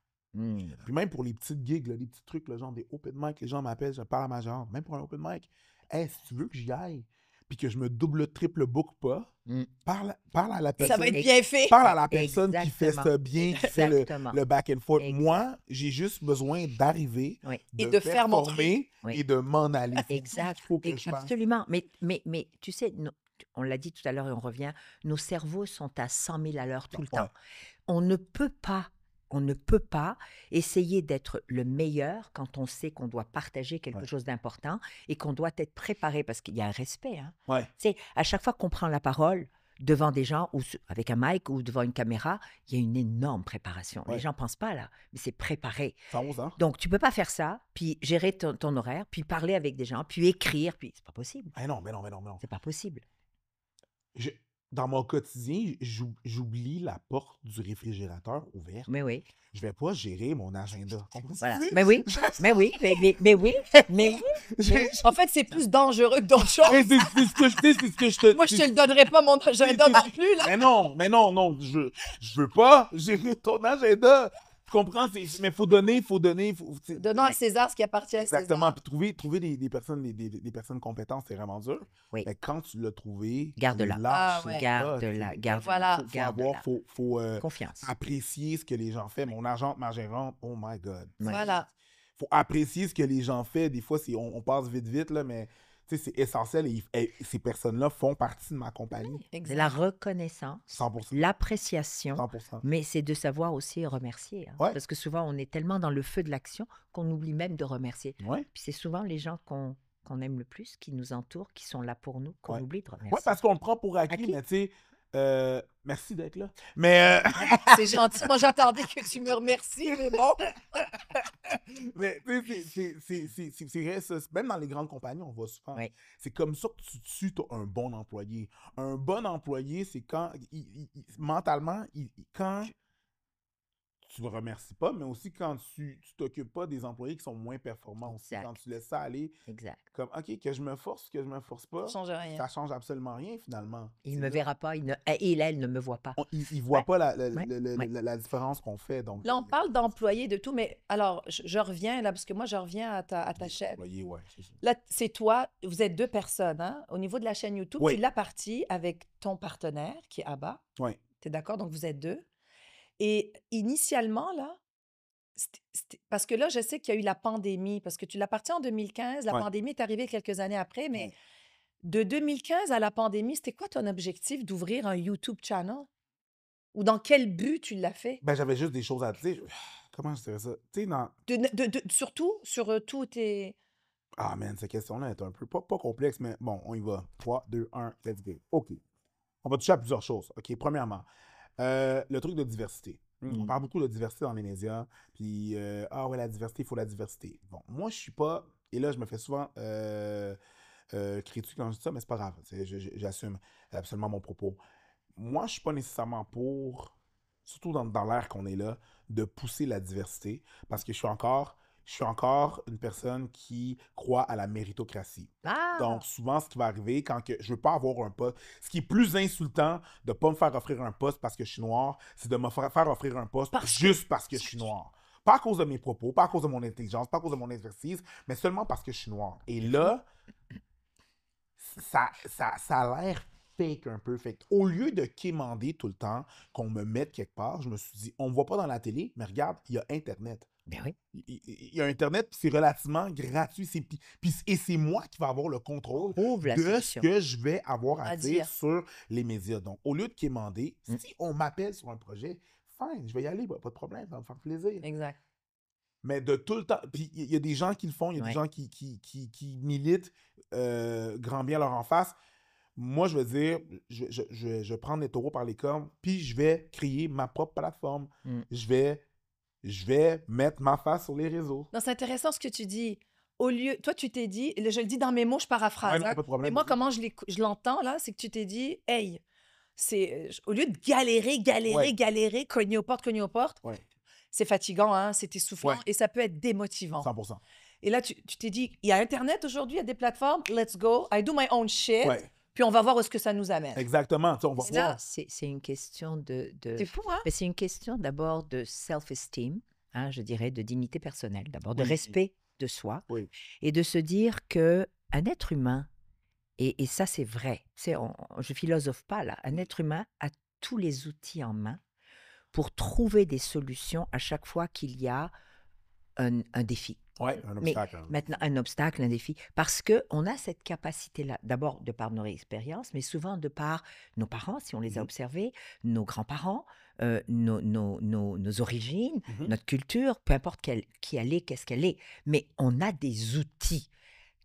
Puis même pour les petites gigs, là, les petits trucs, là, genre des open mic, les gens m'appellent, je parle à ma gérante. Même pour un open mic, hey, si tu veux que j'y aille, puis que je me double, triple book pas, Mm. parle à la Ça personne. va être bien fait. Parle à la personne qui fait Exactement. ça bien, qui fait Exactement. le back and forth. Exact. Moi, j'ai juste besoin d'arriver, Oui. Et de faire mon performer Oui. et de m'en aller. Exact. Faut que je fasse. Absolument. Mais tu sais, on l'a dit tout à l'heure et on revient, nos cerveaux sont à 100 000 à l'heure tout le Ouais. temps. On ne peut pas essayer d'être le meilleur quand on sait qu'on doit partager quelque Ouais. chose d'important et qu'on doit être préparé parce qu'il y a un respect. Hein. Ouais. Tu sais, à chaque fois qu'on prend la parole devant des gens ou avec un mic ou devant une caméra, il y a une énorme préparation. Ouais. Les gens ne pensent pas là, mais c'est préparé. 100%. Donc, tu peux pas faire ça, puis gérer ton horaire, puis parler avec des gens, puis écrire, puis c'est pas possible. Mais non. C'est pas possible. Dans mon quotidien, j'oublie la porte du réfrigérateur ouverte. Mais oui, Je vais pas gérer mon agenda. voilà. Mais oui, mais oui, mais oui. J'ai- En fait, c'est plus dangereux que d'autres choses. Mais c'est ce que je dis, c'est ce que je te Moi, je te le donnerai pas, mon agenda non plus, là. Mais non, je veux pas gérer ton agenda. Tu comprends? Mais faut donner. Donnons à César ce qui appartient à César. Exactement. Puis trouver des personnes compétentes, c'est vraiment dur. Oui. Mais quand tu l'as trouvé, Garde-la. Ah ouais. Garde-la, garde-la. Voilà. Faut Confiance. apprécier ce que les gens font. Mon agente, ma gérante, oh my God. Ouais. Voilà. Faut apprécier ce que les gens font. Des fois, on passe vite, là, mais tu sais, c'est essentiel. Et ces personnes-là font partie de ma compagnie. C'est la reconnaissance, 100%. l'appréciation, 100%. mais c'est de savoir aussi remercier. Hein. Ouais. Parce que souvent, on est tellement dans le feu de l'action qu'on oublie même de remercier. Ouais. Puis c'est souvent les gens qu'on aime le plus, qui nous entourent, qui sont là pour nous, qu'on Ouais. oublie de remercier. Ouais, parce qu'on le prend pour acquis, Acquis. mais tu sais, merci d'être là. Mais, C'est gentil. Moi, j'attendais que tu me remercies, mais bon. mais tu sais, c'est vrai, ça. Même dans les grandes compagnies, on voit souvent. Ouais. C'est comme ça que tu tues un bon employé. Un bon employé, c'est quand, mentalement, quand tu ne le remercies pas, mais aussi quand tu t'occupes pas des employés qui sont moins performants aussi. Exact. Quand tu laisses ça aller, Exact. comme, OK, que je me force pas, Ça change rien. ça change absolument rien finalement. Il C'est ne me là. verra pas, elle ne me voit pas. Il voit Ouais. pas Ouais. la différence qu'on fait. Donc, Là, on parle d'employés, de tout, mais alors, je reviens, là, parce que moi, je reviens à ta chaîne. employé, ouais, c'est ça. Là, c'est toi, vous êtes deux personnes, hein? Au niveau de la chaîne YouTube, Oui. tu l'as partie avec ton partenaire, qui est Abba. Ouais. Tu es d'accord? Donc, vous êtes deux. Et initialement, là, parce que là, je sais qu'il y a eu la pandémie, parce que tu l'as partie en 2015, la Ouais. pandémie est arrivée quelques années après, mais Ouais. de 2015 à la pandémie, c'était quoi ton objectif d'ouvrir un YouTube channel? Ou dans quel but tu l'as fait? Ben, j'avais juste des choses à dire. Comment je dirais ça? Tu sais, dans. Surtout sur tous tes... Ah, man, cette question-là est un peu pas complexe, mais bon, on y va. 3, 2, 1, let's go. OK. On va toucher à plusieurs choses. OK, premièrement, le truc de diversité. On parle beaucoup de diversité dans les médias. Puis, ah ouais, la diversité, il faut la diversité. Bon, moi, je suis pas. Et là, je me fais souvent critiquer quand je dis ça, mais c'est pas grave. J'assume absolument mon propos. Moi, je suis pas nécessairement pour surtout dans l'ère qu'on est là, de pousser la diversité parce que je suis encore une personne qui croit à la méritocratie. Ah! Donc, souvent, ce qui va arriver quand je veux pas avoir un poste, ce qui est plus insultant de pas me faire offrir un poste parce que je suis noir, c'est de me faire offrir un poste juste parce que je suis noir. Pas à cause de mes propos, pas à cause de mon intelligence, pas à cause de mon expertise, mais seulement parce que je suis noir. Et là, ça a l'air fake un peu. Fait au lieu de quémander tout le temps qu'on me mette quelque part, je me suis dit, on ne me voit pas dans la télé, mais regarde, il y a Internet. Ben oui. Il y a Internet, puis c'est relativement gratuit. Et c'est moi qui vais avoir le contrôle de ce que je vais avoir à dire sur les médias. Donc, au lieu de quémander, si on m'appelle sur un projet, fine, je vais y aller, pas de problème, ça va me faire plaisir. Exact. Mais de tout le temps. Puis il y a des gens qui le font, il y a des gens qui militent grand bien leur en face. Moi, je veux dire, je prends les taureaux par les cornes, puis je vais créer ma propre plateforme. Je vais mettre ma face sur les réseaux. Non, c'est intéressant ce que tu dis. Au lieu, toi, tu t'es dit, je le dis dans mes mots, je paraphrase. Ouais, non, pas de problème, mais moi, vas-y. comment je l'entends, là, c'est que tu t'es dit, hey, au lieu de galérer, cogner aux portes, Ouais. c'est fatigant, hein, c'est essoufflant et ça peut être démotivant. 100%. Et là, tu t'es dit, il y a Internet aujourd'hui, il y a des plateformes, let's go, I do my own shit, Ouais. puis on va voir où est-ce que ça nous amène. Exactement. Tu sais, on va Et là, voir. c'est une question de... C'est fou, hein? Mais c'est une question d'abord de self-esteem, hein, je dirais, de dignité personnelle, d'abord, de Oui. respect de soi, Oui. et de se dire qu'un être humain, et ça c'est vrai, je philosophe pas là, un être humain a tous les outils en main pour trouver des solutions à chaque fois qu'il y a un défi. Oui, un Mais obstacle. maintenant, un obstacle, un défi, parce qu'on a cette capacité-là, d'abord de par nos expériences, mais souvent de par nos parents, si on les a observés, nos grands-parents, nos origines, notre culture, peu importe qui elle est, qu'est-ce qu'elle est. Mais on a des outils.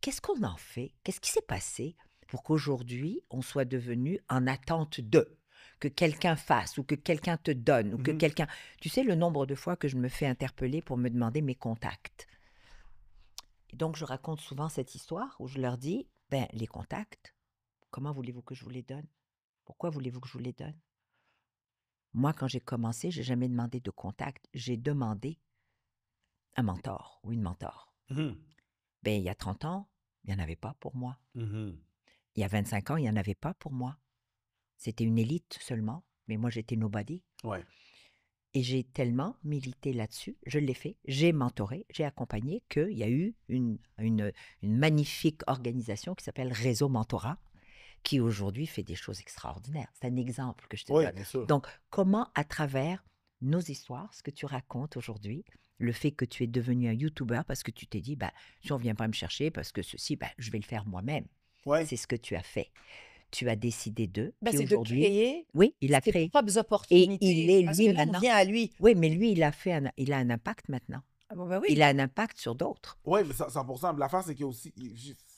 Qu'est-ce qu'on en fait? Qu'est-ce qui s'est passé pour qu'aujourd'hui, on soit devenu en attente de que quelqu'un fasse ou que quelqu'un te donne ou que quelqu'un... Tu sais, le nombre de fois que je me fais interpeller pour me demander mes contacts. Et donc, je raconte souvent cette histoire où je leur dis, ben, les contacts, comment voulez-vous que je vous les donne? Pourquoi voulez-vous que je vous les donne? Moi, quand j'ai commencé, je n'ai jamais demandé de contact. J'ai demandé un mentor ou une mentor. Ben, il y a 30 ans, il n'y en avait pas pour moi. Il y a 25 ans, il n'y en avait pas pour moi. C'était une élite seulement, mais moi, j'étais nobody. Ouais. Et j'ai tellement milité là-dessus, je l'ai fait, j'ai mentoré, j'ai accompagné, qu'il y a eu une magnifique organisation qui s'appelle Réseau Mentorat, qui aujourd'hui fait des choses extraordinaires. C'est un exemple que je te donne. Bien sûr. Donc, comment à travers nos histoires, ce que tu racontes aujourd'hui, le fait que tu es devenu un YouTuber parce que tu t'es dit, si on ne vient pas me chercher parce que ceci, je vais le faire moi-même. Ouais. C'est ce que tu as fait. Tu as décidé d'eux. Ben, puis c'est de aujourd'hui, créer oui, il a ses créé. propres opportunités. Et il est parce lui que là, on maintenant. vient à lui. Oui, mais lui, il a un impact maintenant. Ah bon, ben oui. Il a un impact sur d'autres. Oui, mais 100%. L'affaire, c'est que aussi,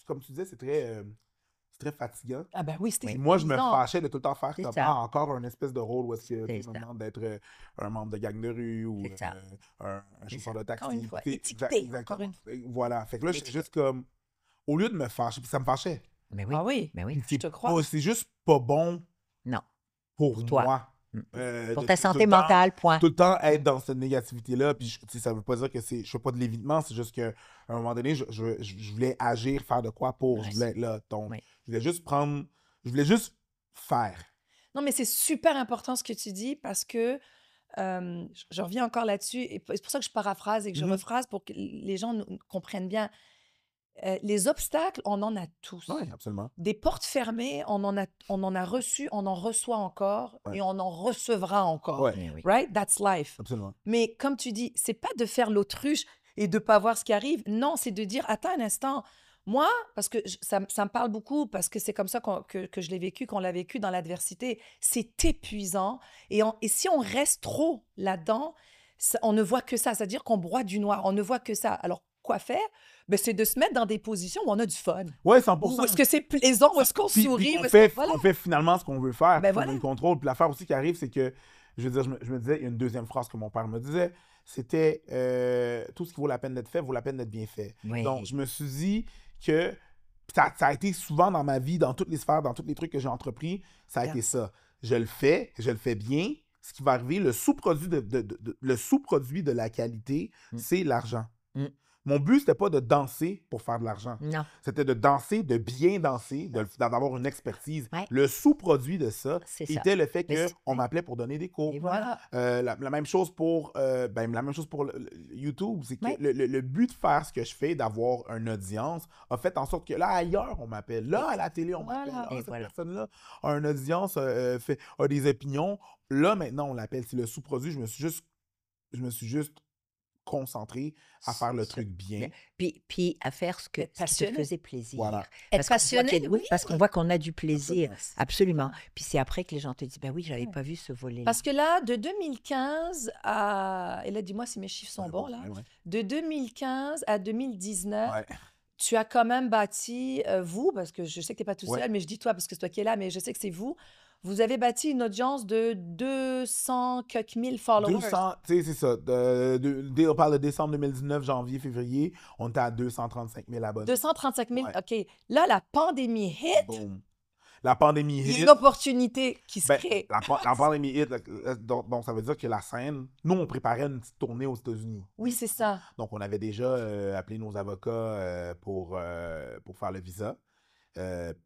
comme tu disais, c'est très fatigant. Ah ben oui, c'était Puis moi, je me épuisant. fâchais de tout le temps faire C'est comme ça. encore un espèce de rôle où est-ce que C'est tu me ça. demandes d'être un membre de gang de rue ou C'est ça. un chauffeur de taxi. Encore une fois, Puis, étiqueté, exactement. encore Voilà. Fait que là, j'étais Étiqueté. juste comme, au lieu de me fâcher, puis ça me fâchait. Mais oui. Ah oui, Mais oui. je te crois. C'est juste pas bon Non. pour toi. moi. Pour De ta tout santé le temps- mentale, point. Tout le temps être dans cette négativité-là, puis tu sais, ça veut pas dire que je fais pas de l'évitement, c'est juste qu'à un moment donné, je voulais agir, faire de quoi pour, je voulais être là. Donc, Oui. je voulais juste faire. Non, mais c'est super important ce que tu dis parce que je reviens encore là-dessus et c'est pour ça que je paraphrase et que je rephrase pour que les gens nous comprennent bien. Les obstacles, on en a tous. Oui, absolument. Des portes fermées, on en a reçu, on en reçoit encore Ouais. et on en recevra encore. Ouais, Mais oui. Right? That's life. absolument. Mais comme tu dis, c'est pas de faire l'autruche et de pas voir ce qui arrive. Non, c'est de dire, attends un instant. Moi, parce que ça me parle beaucoup, parce que c'est comme ça que je l'ai vécu, qu'on l'a vécu dans l'adversité. C'est épuisant. Et si on reste trop là-dedans, on ne voit que ça. C'est-à-dire qu'on broie du noir. On ne voit que ça. Alors, quoi faire? Ben, c'est de se mettre dans des positions où on a du fun. Oui, 100%. Où est-ce que c'est plaisant? Où est-ce qu'on Puis sourit? on Où est-ce fait, qu'on- voilà. on fait finalement ce qu'on veut faire, Ben puis on a voilà. le contrôle. Puis l'affaire aussi qui arrive, c'est que, je veux dire, je me disais, il y a une deuxième phrase que mon père me disait, c'était tout ce qui vaut la peine d'être fait vaut la peine d'être bien fait. Oui. Donc, je me suis dit que ça a été souvent dans ma vie, dans toutes les sphères, dans tous les trucs que j'ai entrepris, ça a été ça. Je le fais bien, ce qui va arriver, le sous-produit le sous-produit de la qualité, c'est l'argent. Mon but, c'était pas de danser pour faire de l'argent. Non. C'était de danser, de bien danser, d'avoir une expertise. Ouais. Le sous-produit de ça C'est ça. était le fait Mais qu'on m'appelait pour donner des cours. Et voilà. La même chose pour, YouTube. C'est que Ouais. le but de faire ce que je fais, d'avoir une audience, a fait en sorte que là, ailleurs, on m'appelle. Là, à la télé, on m'appelle. Voilà. Ah, Et cette voilà. personne-là a une audience, a des opinions. Là, maintenant, on l'appelle. C'est le sous-produit. Je me suis juste concentré à faire le truc bien. Puis à faire ce qui te passionné. faisait plaisir. Voilà. Être Parce qu'on voit passionné, oui, parce qu'on voit qu'on a du plaisir. Absolument. Absolument. Puis c'est après que les gens te disent, ben oui, j'avais pas vu ce volet-là. Parce que là, de 2015 à... Et là, dis-moi si mes chiffres sont bons, là. Ouais. De 2015 à 2019, Ouais. tu as quand même bâti, vous, parce que je sais que tu n'es pas tout Ouais. seul, mais je dis toi parce que c'est toi qui es là, mais je sais que c'est vous. Vous avez bâti une audience de 200 quelques mille followers. 200, tu sais, c'est ça. On parle de décembre 2019, janvier, février. On était à 235 000 abonnés. 235 000. Ouais. OK. Là, la pandémie hit. Boom. La pandémie Il y a hit. une opportunité qui se Ben, crée. la pandémie hit, donc ça veut dire que la scène, nous, on préparait une petite tournée aux États-Unis. Oui, c'est ça. Donc, on avait déjà appelé nos avocats pour faire le visa,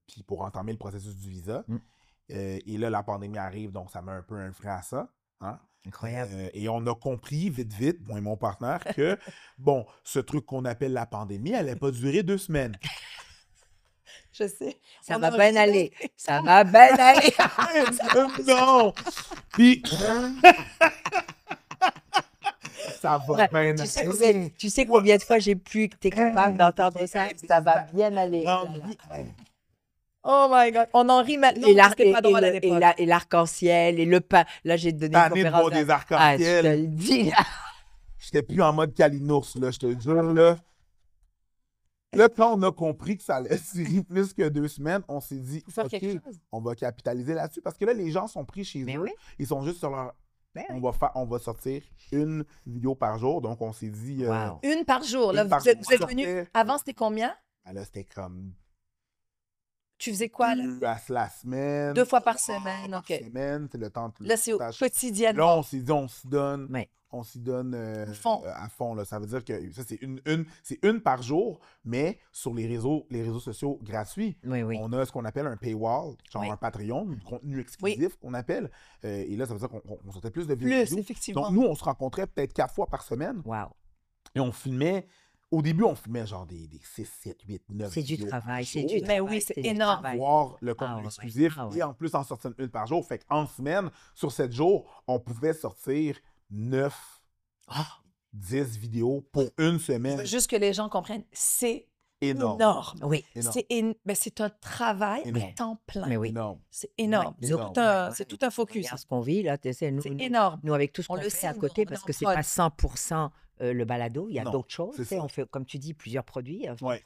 puis pour entamer le processus du visa. Et là, la pandémie arrive, donc ça met un peu un frein à ça. Hein? Incroyable. Et on a compris vite, moi et mon partenaire, que, bon, ce truc qu'on appelle la pandémie, elle n'allait pas durer 2 semaines. Je sais. Ça On va a bien ri. aller. Ça va bien aller. Non! Puis... ça va Ouais, bien tu sais combien de fois j'ai pu que tu es capable d'entendre ça? Ça va bien aller. Oh my God. On en rit maintenant. Et parce que c'était pas drôle à l'époque. l'arc-en-ciel et le pain. Là, j'ai donné une Tanné de conférence. voir des Ah, je te arcs-en-ciel. le dis, là. J'étais plus en mode Kalinours, là, je te jure, là. Là, quand on a compris que ça allait durer plus que 2 semaines, on s'est dit, Faut faire OK, quelque chose. on va capitaliser là-dessus. Parce que là, les gens sont pris chez Mais eux. oui. Ils sont juste sur leur... Ben oui. On va sortir une vidéo par jour. Donc, on s'est dit... Wow. Une par jour. Là, Une par vous êtes jour. venu. Sortait- Avant, c'était combien? Ben là, c'était comme Tu faisais quoi, là? 2 à la semaine. 2 fois par semaine, par OK. semaine, c'est le temps de... Là, c'est tâche. quotidiennement. Là, on s'est dit, on s'y donne. Ouais. On s'y donne À fond. à fond. Là. Ça veut dire que ça, c'est une par jour, mais sur les réseaux sociaux gratuits. Oui, oui. On a ce qu'on appelle un paywall, genre Oui. un Patreon, du contenu exclusif qu'on appelle. Et là, ça veut dire qu'on sortait plus de Plus, vidéos. effectivement. Donc, nous, on se rencontrait peut-être 4 fois par semaine Wow. et on filmait. Au début, on filmait genre des 6, 7, 8, 9 C'est du vidéos travail. par C'est jour. du Mais travail, oui, c'est du énorme. travail. Voir le contenu Ah ouais. exclusif Ah ouais. et en plus en sortir une par jour. Fait qu'en semaine, sur 7 jours, on pouvait sortir 9, 10 vidéos pour une semaine. Juste que les gens comprennent, c'est Énorme. énorme. Oui. Énorme. C'est un travail Énorme. à temps plein. Mais oui. Énorme. C'est énorme. Ouais, C'est énorme. tout un, c'est tout un focus. Regarde ce qu'on vit, là, tu sais, nous, C'est énorme. nous, avec tout ce On qu'on le fait sait, à nous, côté, on est parce en que c'est prod. pas 100% le balado, il y a Non, d'autres choses. c'est tu sais, ça. on fait, comme tu dis, plusieurs produits, Ouais.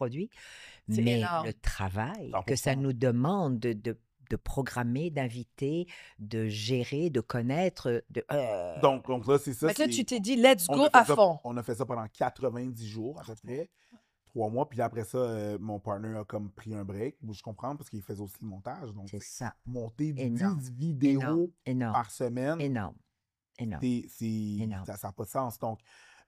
mais énorme. le travail 100%. que ça nous demande de programmer, d'inviter, de gérer, de connaître, Donc là, c'est ça. Fait que là, c'est- tu t'es dit, let's on go a fait à ça- fond. On a fait ça pendant 90 jours à peu près. 3 mois. Puis après ça, mon partner a comme pris un break. Je comprends parce qu'il faisait aussi le montage. Donc, c'est ça. monter 10 Énorme. vidéos Énorme. par semaine, Énorme. Énorme. ça n'a pas de sens. Donc,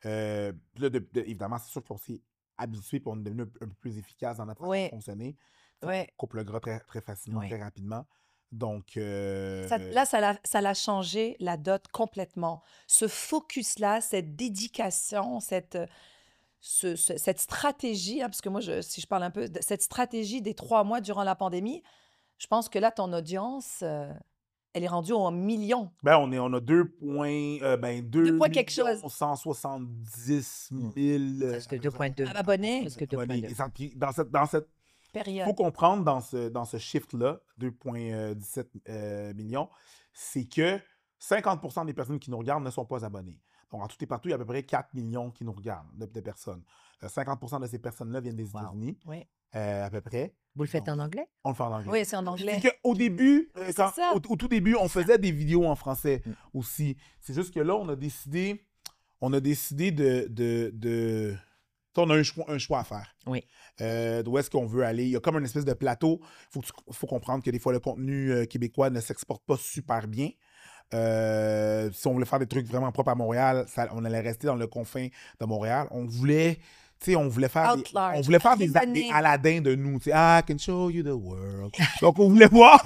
puis là, évidemment, c'est sûr qu'on s'est habitué et on est devenu un peu plus efficace dans notre façon Oui. de fonctionner. Oui. On coupe le gras très, très facilement, Oui. très rapidement. Donc, Ça l'a changé la dot complètement. Ce focus-là, cette dédication, cette stratégie, hein, parce que moi, si je parle un peu de cette stratégie des 3 mois durant la pandémie, je pense que là, ton audience, elle est rendue en millions. ben, on a 2 points quelque chose. 170 000 Presque 2,2. Abonnés, Presque abonnés. 2,2. Et ça, puis dans cette il période. faut comprendre dans ce shift-là, 2,17 millions, c'est que 50% des personnes qui nous regardent ne sont pas abonnées. Donc, en tout et partout, il y a à peu près 4 millions qui nous regardent, de personnes. 50% de ces personnes-là viennent des Wow. États-Unis, Oui. à peu près. Vous le faites en anglais? On le fait en anglais. Oui, c'est en anglais. C'est qu'au début, C'est ça. au tout début, on faisait des vidéos en français aussi. C'est juste que là, on a décidé de on a un choix à faire. Oui. D'où est-ce qu'on veut aller? Il y a comme une espèce de plateau. Il faut comprendre que des fois, le contenu québécois ne s'exporte pas super bien. Si on voulait faire des trucs vraiment propres à Montréal, on allait rester dans le confin de Montréal. On voulait faire Out large. on voulait faire des Rayonner. Aladdin de nous. Tu sais, I can show you the world. Donc, on voulait voir.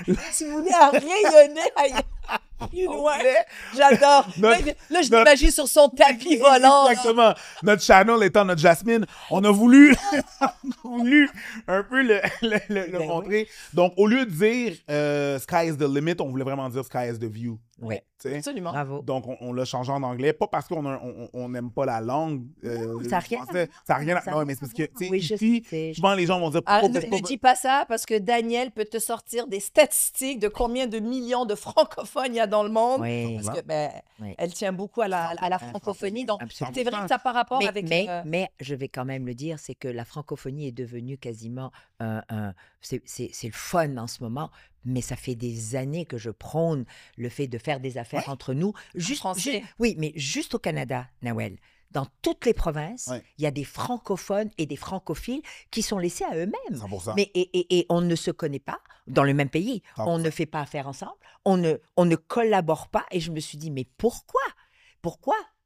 Tu voulais rayonner ailleurs. Ouais. J'adore. Là, je l'imagine sur son tapis volant. là. Exactement. Notre channel étant notre Jasmine, on a voulu, un peu le montrer. Donc, au lieu de dire Sky is the limit, on voulait vraiment dire Sky is the view. Oui, Tu sais? Absolument. bravo. Donc, on l'a changé en anglais, pas parce qu'on n'aime pas la langue. ça a rien à français. Ça n'a rien à Ça a voir. rien Mais c'est parce à que, tu sais, Oui, je ici, sais. souvent, les gens vont dire Ah, pourquoi ne dis pas ça parce que Daniel peut te sortir des statistiques de combien de millions de francophones il y a dans le monde. Oui. Parce que, ben, Oui. elle tient beaucoup à la francophonie. Donc, Absolument. c'est vrai que ça par rapport avec... Mais je vais quand même le dire, c'est que la francophonie est devenue quasiment c'est le fun en ce moment, mais ça fait des années que je prône le fait de faire des affaires entre nous. français. Oui, mais juste au Canada, Nawel. Dans toutes les provinces, Ouais. il y a des francophones et des francophiles qui sont laissés à eux-mêmes. 100%. Mais et on ne se connaît pas dans le même pays. 100%. On ne fait pas affaire ensemble. On ne collabore pas. Et je me suis dit, mais pourquoi?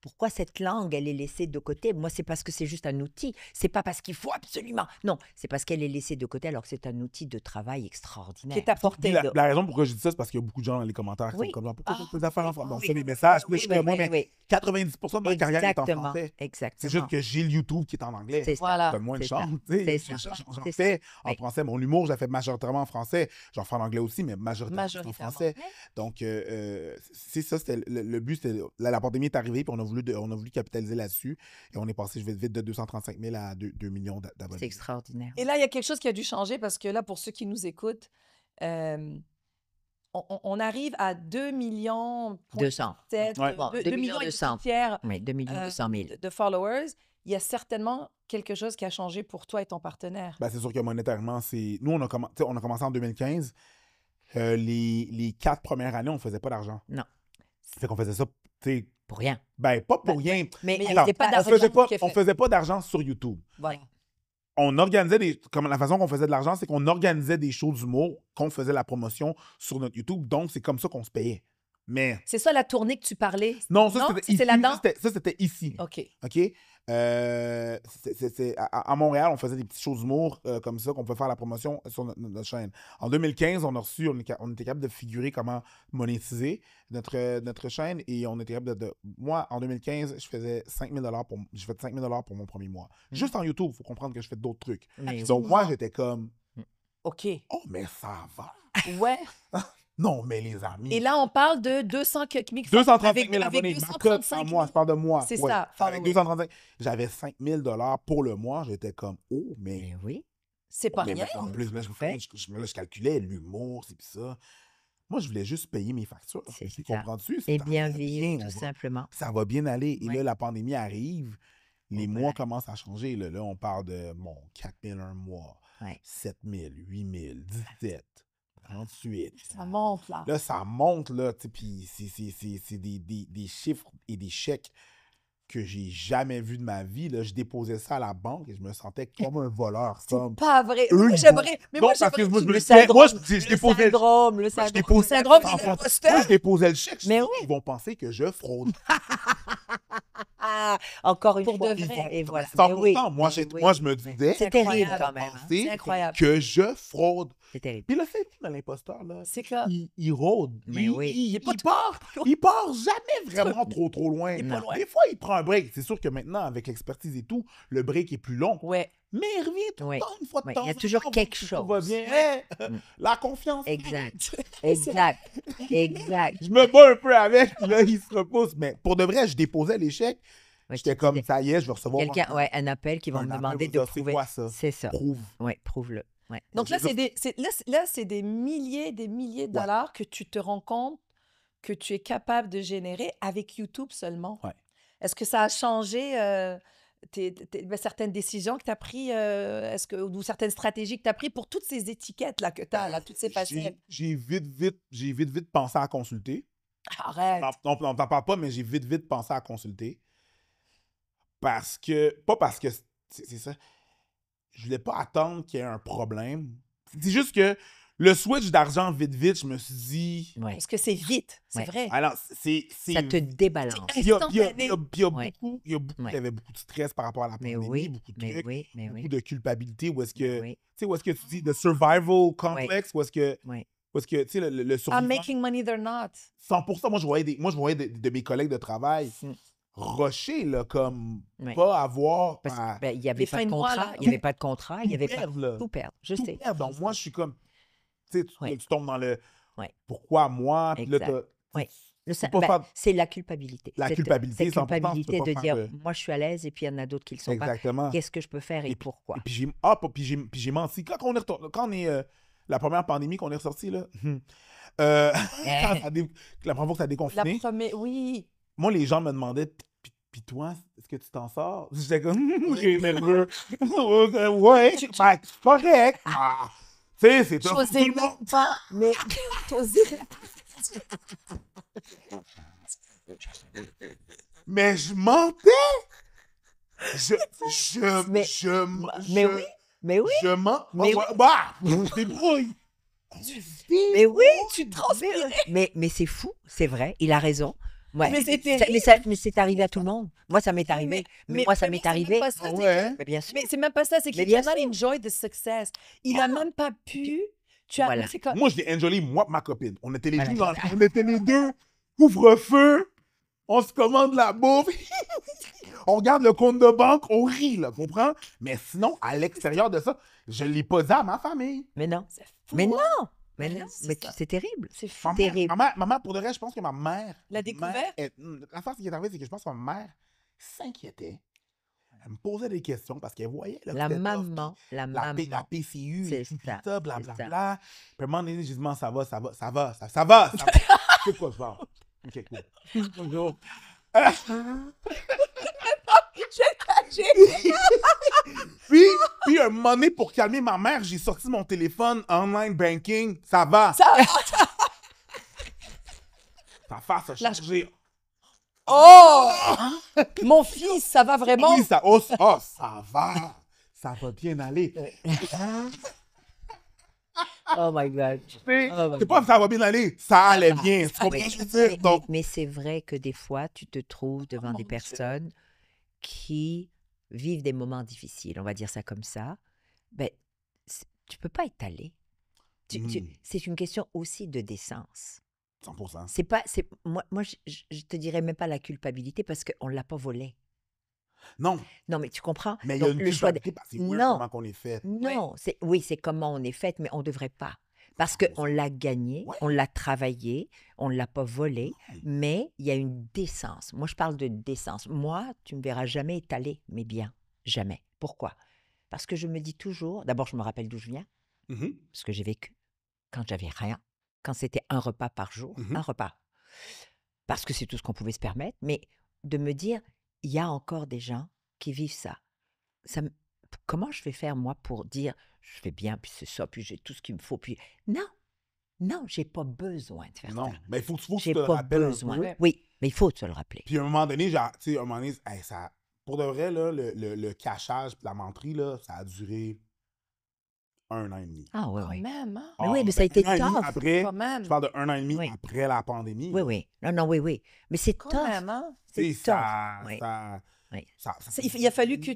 Pourquoi cette langue, elle est laissée de côté? Moi, c'est parce que c'est juste un outil. C'est pas parce qu'il faut absolument. Non, c'est parce qu'elle est laissée de côté alors que c'est un outil de travail extraordinaire. qui est apporté. Puis la raison pourquoi je dis ça, c'est parce qu'il y a beaucoup de gens dans les commentaires qui Oui. sont comme ça. Pourquoi tu fais des affaires en français? Donc, oui. c'est des messages. Puis là, je suis Oui, comme, moi, oui, mais oui. 90% de ma carrière est en français. Exactement. C'est juste que j'ai le YouTube qui est en anglais. C'est ça. Voilà. Donne-moi une C'est ça. chance. tu sais. C'est ça. J'en C'est fais en Oui. français. Mon humour, je l'ai fait majoritairement en français. J'en fais en anglais aussi, mais majoritairement en Majoritairement. français. Donc, c'est ça. C'était le but. C'était, la pandémie est arrivée, puis on a voulu capitaliser là-dessus. Et on est passé, je vais vite, de 235 000 à 2 millions d'abonnés. C'est extraordinaire. Et là, il y a quelque chose qui a dû changer parce que là, pour ceux qui nous écoutent, on arrive à 2 millions... 200. Ouais. Bon, 2 2 millions et 200. tiers Oui, 2 200 000. de followers. Il y a certainement quelque chose qui a changé pour toi et ton partenaire. Ben, c'est sûr que monétairement, c'est. Nous, on a commencé en 2015. Les 4 premières années, on ne faisait pas d'argent. Non. Fait qu'on faisait ça, tu sais, Pour rien. ben, pas pour rien. Mais il n'y Attends, avait pas on d'argent qui est fait. faisait pas d'argent sur YouTube. Voilà. On organisait comme la façon qu'on faisait de l'argent, c'est qu'on organisait des shows d'humour, qu'on faisait la promotion sur notre YouTube. Donc, c'est comme ça qu'on se payait. Mais. C'est ça la tournée que tu parlais? Non, ça, c'était ici. là-dedans? Ça, c'était ici. OK. OK? À Montréal, on faisait des petites choses d'humour comme ça, qu'on peut faire la promotion sur notre chaîne. En 2015, on était capable de figurer comment monétiser notre chaîne et on était capable Moi, en 2015, je faisais 5 000 j'ai fait 5 000 pour mon premier mois. Juste en YouTube, il faut comprendre que je fais d'autres trucs. Mais Donc, moi, j'étais comme, OK. oh, mais ça va. Ouais. Non, mais les amis. Et là, on parle de 200 quelques mille 235 000 avec abonnés. Ma cote 235 en 000. moi, je parle de moi. C'est Ouais. ça, Avec followers. 235 j'avais 5 000 pour le mois. J'étais comme, oh, mais. Mais oui. C'est pas mais rien. en plus, là, je calculais l'humour, c'est pis ça. Moi, je voulais juste payer mes factures. C'est Tu ça. comprends-tu? Et Ça bien va vivre, bien, tout simplement. ça va bien aller. Et Ouais. là, la pandémie arrive. Les Ouais. mois commencent à changer. Là, on parle de 4 000 un mois, Ouais. 7 000, 8 000, 17, 38. Ça monte, là. Là, ça monte, là, tu sais, puis c'est des chiffres et des chèques que j'ai jamais vus de ma vie. Là. Je déposais ça à la banque et je me sentais comme un voleur. Comme... Pas vrai. Eux, Moi, ils j'aimerais. Mais Non, moi, parce que j'aimerais. moi, je me Le disais, moi, syndrome. je déposais Le syndrome. Le je syndrome. déposais Le syndrome en de Moi, l'imposteur. je déposais le chèque. Je Mais dis, oui. Ils vont penser que je fraude. Ah, encore une Pour fois. de vrai. Et voilà. 100%. Mais oui, moi, mais oui. moi, je me disais C'est terrible incroyable. quand même. hein. penser C'est incroyable. que je fraude. C'est terrible. Puis le fait de l'imposteur, là, C'est que. il rôde. Mais oui. Il part jamais vraiment trop loin. Il est pas loin. Des fois, il prend un break. C'est sûr que maintenant, avec l'expertise et tout, le break est plus long. Ouais. Mais il revient tout Oui. le temps, une fois de Oui, temps. il y a en toujours temps, quelque tout chose. va bien. Mm. La confiance. Exact. Exact. Exact. Je me bats un peu avec, puis là, il se repousse. Mais pour de vrai, je déposais l'échec. Ouais, J'étais tu comme, disais, ça y est, je vais recevoir quelqu'un, ouais, un appel qui va me demander de C'est prouver. quoi ça? C'est ça. Prouve. Oui, prouve-le. Ouais. Donc là, c'est des milliers de dollars que tu te rends compte que tu es capable de générer avec YouTube seulement. Ouais. Est-ce que ça a changé certaines décisions que tu as prises ou certaines stratégies que tu as prises pour toutes ces étiquettes-là que tu as, là, toutes ces facettes? J'ai vite pensé à consulter. Arrête. On n'en parle pas, mais j'ai vite pensé à consulter. Pas parce que, c'est ça, je voulais pas attendre qu'il y ait un problème. C'est juste que Le switch d'argent vite, je me suis dit... Ouais. Parce que c'est vite, c'est Ouais. vrai. Alors, c'est... Ça te débalance. Il y a instantané. beaucoup, Ouais. il y a beaucoup, Ouais. il y avait beaucoup de stress par rapport à la Mais pandémie, oui, beaucoup de mais trucs, oui, mais beaucoup oui. de culpabilité, où est-ce que, Oui, tu sais, où est-ce que tu dis, le survival complex, où est-ce que, oui. tu sais, le survivant, I'm making money, they're not. 100%, moi, je voyais de mes collègues de travail Mm. rusher, là, comme Oui. pas avoir Parce à qu'il n'y avait Les pas fins de de mois, contrat. là, Il n'y avait pas de contrat. Il n'y avait pas perdre, là. tout perdre. Je Tout sais. perdre. Donc, moi, je suis comme, tu sais, Ouais. tu tombes dans le Ouais. pourquoi moi, puis là, Exact. Ouais. tu peux pas faire- C'est la culpabilité. La C'est- culpabilité, c'est 100%, tu peux culpabilité pas de faire dire, de- moi, je suis à l'aise et puis il y en a d'autres qui ne le sont pas. Exactement. Qu'est-ce que je peux faire et pourquoi? Et puis j'ai menti. Quand on est la première pandémie qu'on est ressorti là, quand la première fois que ça a La déconfiné, première, oui. moi les gens me demandaient puis toi, est-ce que tu t'en sors? J'étais comme j'ai nerveux. Ouais, ben, c'est correct. Ah, tu sais, c'est tout. J'osais même pas, mais j'osais. Mais je mentais. Mais- Mais oui, mais oui, Je mens. Mais Ouais, bah, débrouille. mais oui. Tu transpirais. Mais c'est fou, c'est vrai, il a raison. Ouais. Mais c'est Ça- terrible. mais c'est arrivé à tout le monde. Moi, ça m'est arrivé. Mais moi, ça m'est c'est même arrivé. pas ça, c'est Ouais. Mais bien sûr. Mais c'est même pas ça, c'est Mais qu'il bien cannot sûr. enjoy the success. Il a même pas pu. Tu as, Voilà. c'est comme, Moi, je l'ai enjolé, moi et ma copine. On était les Voilà. deux on était les deux, couvre-feu, on se commande la bouffe, on regarde le compte de banque, on rit, là, comprends? Mais sinon, à l'extérieur de ça, je l'ai pas dit à ma famille. Mais non. c'est fou, Mais hein. non. Mais Mais non. c'est Mais ça. c'est terrible. C'est fou. Terrible. Ma mère, pour de vrai, je pense que ma mère... L'a découvert? La face qui est arrivée, c'est que je pense que ma mère s'inquiétait. Elle me posait des questions parce qu'elle voyait là, que La c'était tough, maman, la la maman. PCU, C'est et tout ça, ça, blablabla. c'est ça. Puis à un moment donné, j'ai dit, ça va. C'est quoi ça? Ok, cool. Bonjour. Puis, un moment donné, pour calmer ma mère, j'ai sorti mon téléphone, online banking, ça va. Ta face a changé. Oh! Mon fils, ça va vraiment? Oui, ça va. Ça va bien aller. Oh my God. C'est Oh my c'est pas que ça va bien aller, ça allait bien. Tu comprends Oui. ce que je veux dire? Donc, Mais c'est vrai que des fois, tu te trouves devant mon des Dieu. personnes qui vivent des moments difficiles, on va dire ça comme ça. Ben, tu peux pas étaler. C'est une question aussi de décence. 100%. C'est pas, moi je te dirais même pas la culpabilité parce qu'on l'a pas volé. Non, Non, mais tu comprends? mais il y a Donc, une le choix de... culpabilité parce que c'est weird Non. comment qu'on est fait. Non, c'est comment on est fait, mais on devrait pas. Parce qu'on l'a gagné, Ouais. on l'a travaillé, on l'a pas volé, Ouais. mais il y a une décence. Moi, je parle de décence. Moi, tu me verras jamais étaler mes biens. Jamais. Pourquoi? Parce que je me dis toujours, d'abord, je me rappelle d'où je viens, Mhm. parce que j'ai vécu quand j'avais rien, quand c'était un repas par jour, Mhm. un repas. Parce que c'est tout ce qu'on pouvait se permettre, mais de me dire, il y a encore des gens qui vivent ça. Comment je vais faire, moi, pour dire, je vais bien, puis c'est ça, puis j'ai tout ce qu'il me faut, puis... Non, j'ai pas besoin de faire Non, ça. mais il faut que tu J'ai te pas rappelles un besoin. peu. Oui, mais il faut te le rappeler. Puis à un moment donné, genre, tu sais, à un moment donné, hey, ça, pour de vrai, là, le cachage et la menterie, là, ça a duré 1 an et demi. Ah oui, Quand oui. même, hein? Mais oui, mais ça a été 1 an et demi tough. après, Quand même. je parle de 1 an et demi Oui. après la pandémie. Oui, oui. Non, oui. Mais c'est Quand tough. même, hein? Tu sais, C'est tough. ça, Oui. ça, Oui. ça- Il a fallu que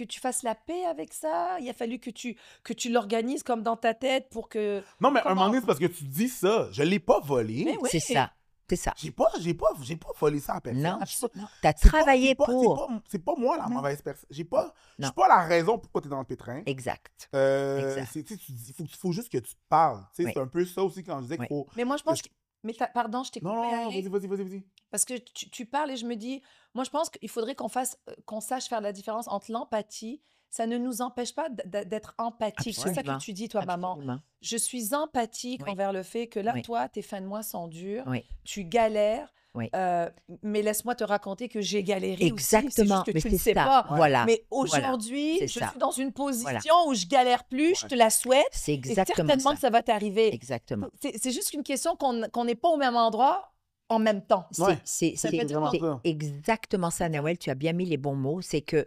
tu fasses la paix avec ça. Il a fallu que tu l'organises comme dans ta tête pour que... Non, mais à un Comment? moment donné, c'est parce que tu dis ça. Je l'ai pas volé. Mais oui. C'est ça. C'est ça. J'ai pas volé ça à personne. Non. Je suis pas- Tu as c'est pas- travaillé c'est pas- pour. C'est pas moi la Non. mauvaise personne. Je Non. suis pas la raison pourquoi tu es dans le pétrin. Exact. Exact. Tu sais, il faut juste que tu te parles. Tu sais, Oui. c'est un peu ça aussi quand je disais Oui. qu'il faut. Mais moi, je pense que... Mais pardon, je t'ai Non, coupé. non, non, Harry. vas-y. Parce que tu parles et je me dis, moi je pense qu'il faudrait qu'on sache faire la différence entre l'empathie. Ça ne nous empêche pas d'être empathique. C'est ça Absolument. que tu dis, toi, maman. Absolument. Je suis empathique Oui. envers le fait que là, Oui. toi, tes fins de mois sont dures, Oui. tu galères, Oui. mais laisse-moi te raconter que j'ai galéré aussi. Exactement. C'est juste que Mais tu ne c'est sais ça. pas. Voilà. Mais Voilà. aujourd'hui, C'est je ça. suis dans une position Voilà. où je galère plus, je Ouais. te la souhaite, C'est et exactement certainement ça. que ça va t'arriver. Exactement. C'est juste une question qu'on n'est pas au même endroit en même temps. Ouais. C'est Ça veut dire vraiment c'est ça. exactement ça, Nawel. Tu as bien mis les bons mots. C'est que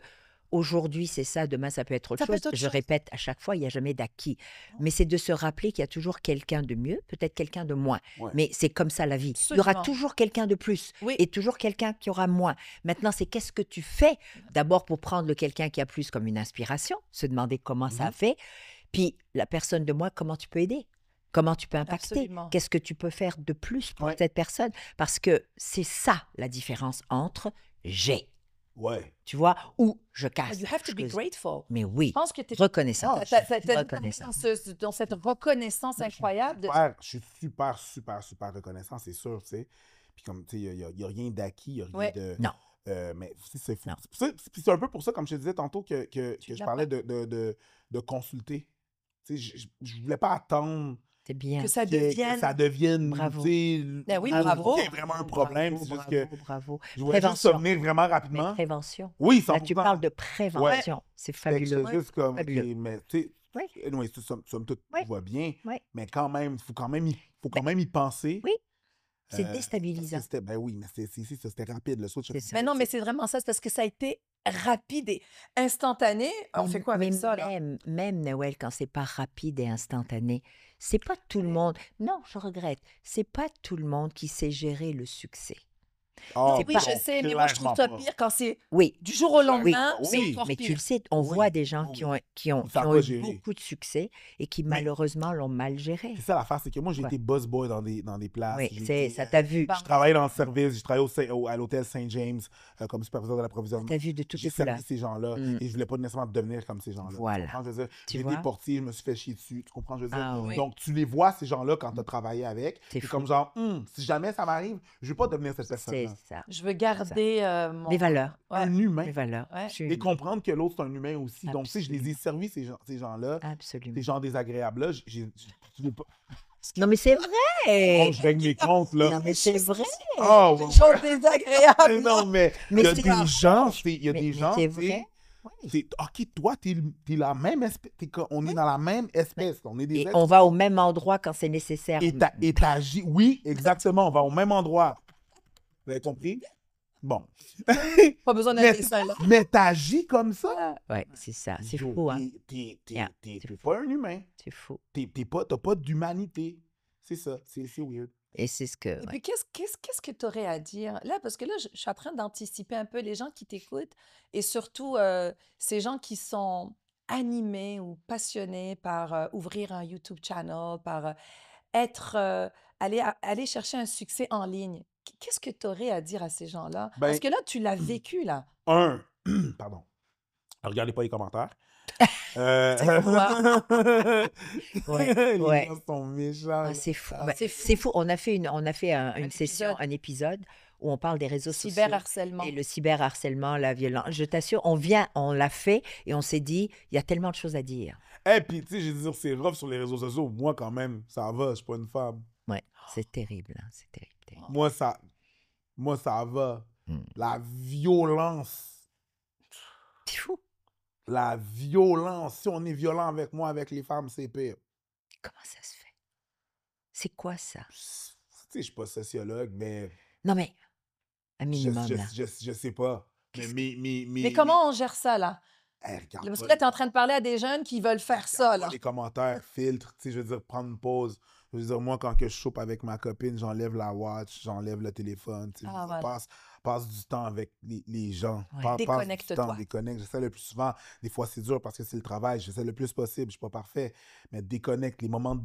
aujourd'hui c'est ça, demain ça peut être autre Ça peut chose. être autre Je chose. répète à chaque fois, il n'y a jamais d'acquis. Mais c'est de se rappeler qu'il y a toujours quelqu'un de mieux, peut-être quelqu'un de moins. Ouais. Mais c'est comme ça la vie. Il y aura Absolument. toujours quelqu'un de plus Oui. et toujours quelqu'un qui aura moins. Maintenant, c'est qu'est-ce que tu fais d'abord pour prendre le quelqu'un qui a plus comme une inspiration, se demander comment ça a fait, puis la personne de moins, comment tu peux aider. Comment tu peux impacter? Absolument. Qu'est-ce que tu peux faire de plus pour Ouais. cette personne? Parce que c'est ça la différence entre j'ai, Ouais. tu vois, ou je casse. You have to be Je- grateful. Mais oui, Je pense que tu es reconnaissant. dans cette reconnaissance incroyable. Je suis super, super, super reconnaissant, c'est sûr, tu sais. Puis comme, tu sais, il n'y a rien d'acquis, il n'y a rien Ouais. de... Non. Mais c'est fou. Non. Puis c'est un peu pour ça, comme je te disais tantôt, que je l'as parlais de consulter. Tu sais, je voulais pas attendre C'est bien. Que ça que devienne. ça devienne, Bravo. tu sais, Ben oui, qu'il bravo. y ait vraiment un problème. Bravo, C'est juste bravo, que bravo. je voulais juste Prévention. revenir vraiment Mais rapidement. prévention. Oui, Là, 100%. tu parles de prévention. C'est Fait que fabuleux. c'est juste comme, Fabuleux. ok, mais tu sais, Oui. anyway, somme toute, Oui. tout va bien. Oui. Mais quand même, il faut quand même y penser. Oui. C'est Euh, déstabilisant. Ben oui, mais c'était rapide, le switch. C'est ça. Mais non, mais c'est vraiment ça. C'est parce que ça a été rapide et instantané. On fait quoi avec Mais ça, là? même, Noël, quand c'est pas rapide et instantané, c'est pas tout le monde. Non, je regrette. C'est pas tout le monde qui sait gérer le succès. Ah, Oui, bon, je sais, mais moi, je trouve ça clairement pas. pire quand c'est Oui, du jour au lendemain. Oui, c'est oui, encore mais tu pire. le sais, on Oui, voit des gens oui. qui ont Ils savent eu pas gérer. beaucoup de succès et qui Mais- malheureusement l'ont mal géré. C'est ça l'affaire, c'est que moi, j'ai Ouais. été boss boy dans des places. Oui, J'ai été, ça t'a vu. Bon. je travaillais dans le service, je travaillais à l'hôtel Saint James comme superviseur de l'approvisionnement. T'as vu de toutes J'ai les couleurs. servi ces gens-là Mm. et je voulais pas nécessairement devenir comme ces gens-là. Voilà. Tu comprends? Je veux dire, Tu j'ai vois? été portier, je me suis fait chier dessus. Tu comprends? Je veux dire? Ah oui. Donc, tu les vois, ces gens-là, quand tu as travaillé avec. C'est C'est fou. comme genre, si jamais ça m'arrive, je vais pas devenir cette C'est personne-là. ça. Je veux garder mon... Les valeurs. Ouais. Un humain. Les valeurs. Ouais. Je suis- Et comprendre que l'autre, c'est un humain aussi. Donc, tu sais, je les ai Absolument. servis, ces gens-là, Absolument. ces gens désagréables-là. Je l'ai pas... Non, mais c'est Oh, vrai! je règle mes comptes, là. Non, mais c'est vrai! Oh, ouais. Chose désagréable. Non, mais Mais il y a c'est des grave. gens, il y a Mais- des mais gens, c'est tu sais, vrai. Oui. c'est, OK, toi, t'es la même espèce, on est dans la même espèce, on est des Et êtres, on va au même endroit quand c'est nécessaire. et t'agis, oui, exactement, on va au même endroit. Vous avez compris? Bon. Pas besoin d'un Mais- dessin, là. Mais t'agis comme ça. Oui, c'est ça. C'est Yo, fou, hein? T'es Yeah, t'es c'est pas un humain. C'est fou. T'as pas d'humanité. C'est ça, c'est weird. Et c'est ce que. Et puis, qu'est-ce que tu aurais à dire? Là, parce que là, je suis en train d'anticiper un peu les gens qui t'écoutent et surtout ces gens qui sont animés ou passionnés par ouvrir un YouTube channel, par aller chercher un succès en ligne. Qu'est-ce que tu aurais à dire à ces gens-là? Ben- Parce que là, tu l'as vécu, là. Pardon. Regardez pas les commentaires. Ouais, Les ouais. gens sont méchants. Ah, là. c'est fou. Ah, Ben, c'est fou. c'est fou. On a fait une épisode. session, un épisode où on parle des réseaux sociaux. Cyberharcèlement. Et le cyberharcèlement, la violence. Je t'assure, on l'a fait et on s'est dit, il y a tellement de choses à dire. Et puis, tu sais, je veux dire, c'est rough sur les réseaux sociaux. Moi, quand même, ça va, je suis pas une femme. Ouais, c'est terrible, hein, c'est terrible, terrible. Moi, ça va. Hmm. La violence. C'est fou. La violence. Si on est violent avec moi, avec les femmes, c'est pire. Comment ça se fait? C'est quoi ça? Tu sais, je suis pas sociologue, mais Non, mais un je, minimum, là. je sais pas. Mais comment on gère ça, là? Hey, regarde Parce pas que là, tu es en train de parler à des jeunes qui veulent faire ça, regarde là. pas les commentaires, filtre, tu sais, je veux dire, prendre une pause. Je veux dire, moi, quand que je chope avec ma copine, j'enlève la watch, j'enlève le téléphone, tu sais, je veux Ah, dire, voilà. passe du temps avec les gens. Ouais. Passe du Déconnecte-toi. temps, déconnecte. J'essaie le plus souvent. Des fois, c'est dur parce que c'est le travail. J'essaie le plus possible. Je suis pas parfait. Mais déconnecte, les moments de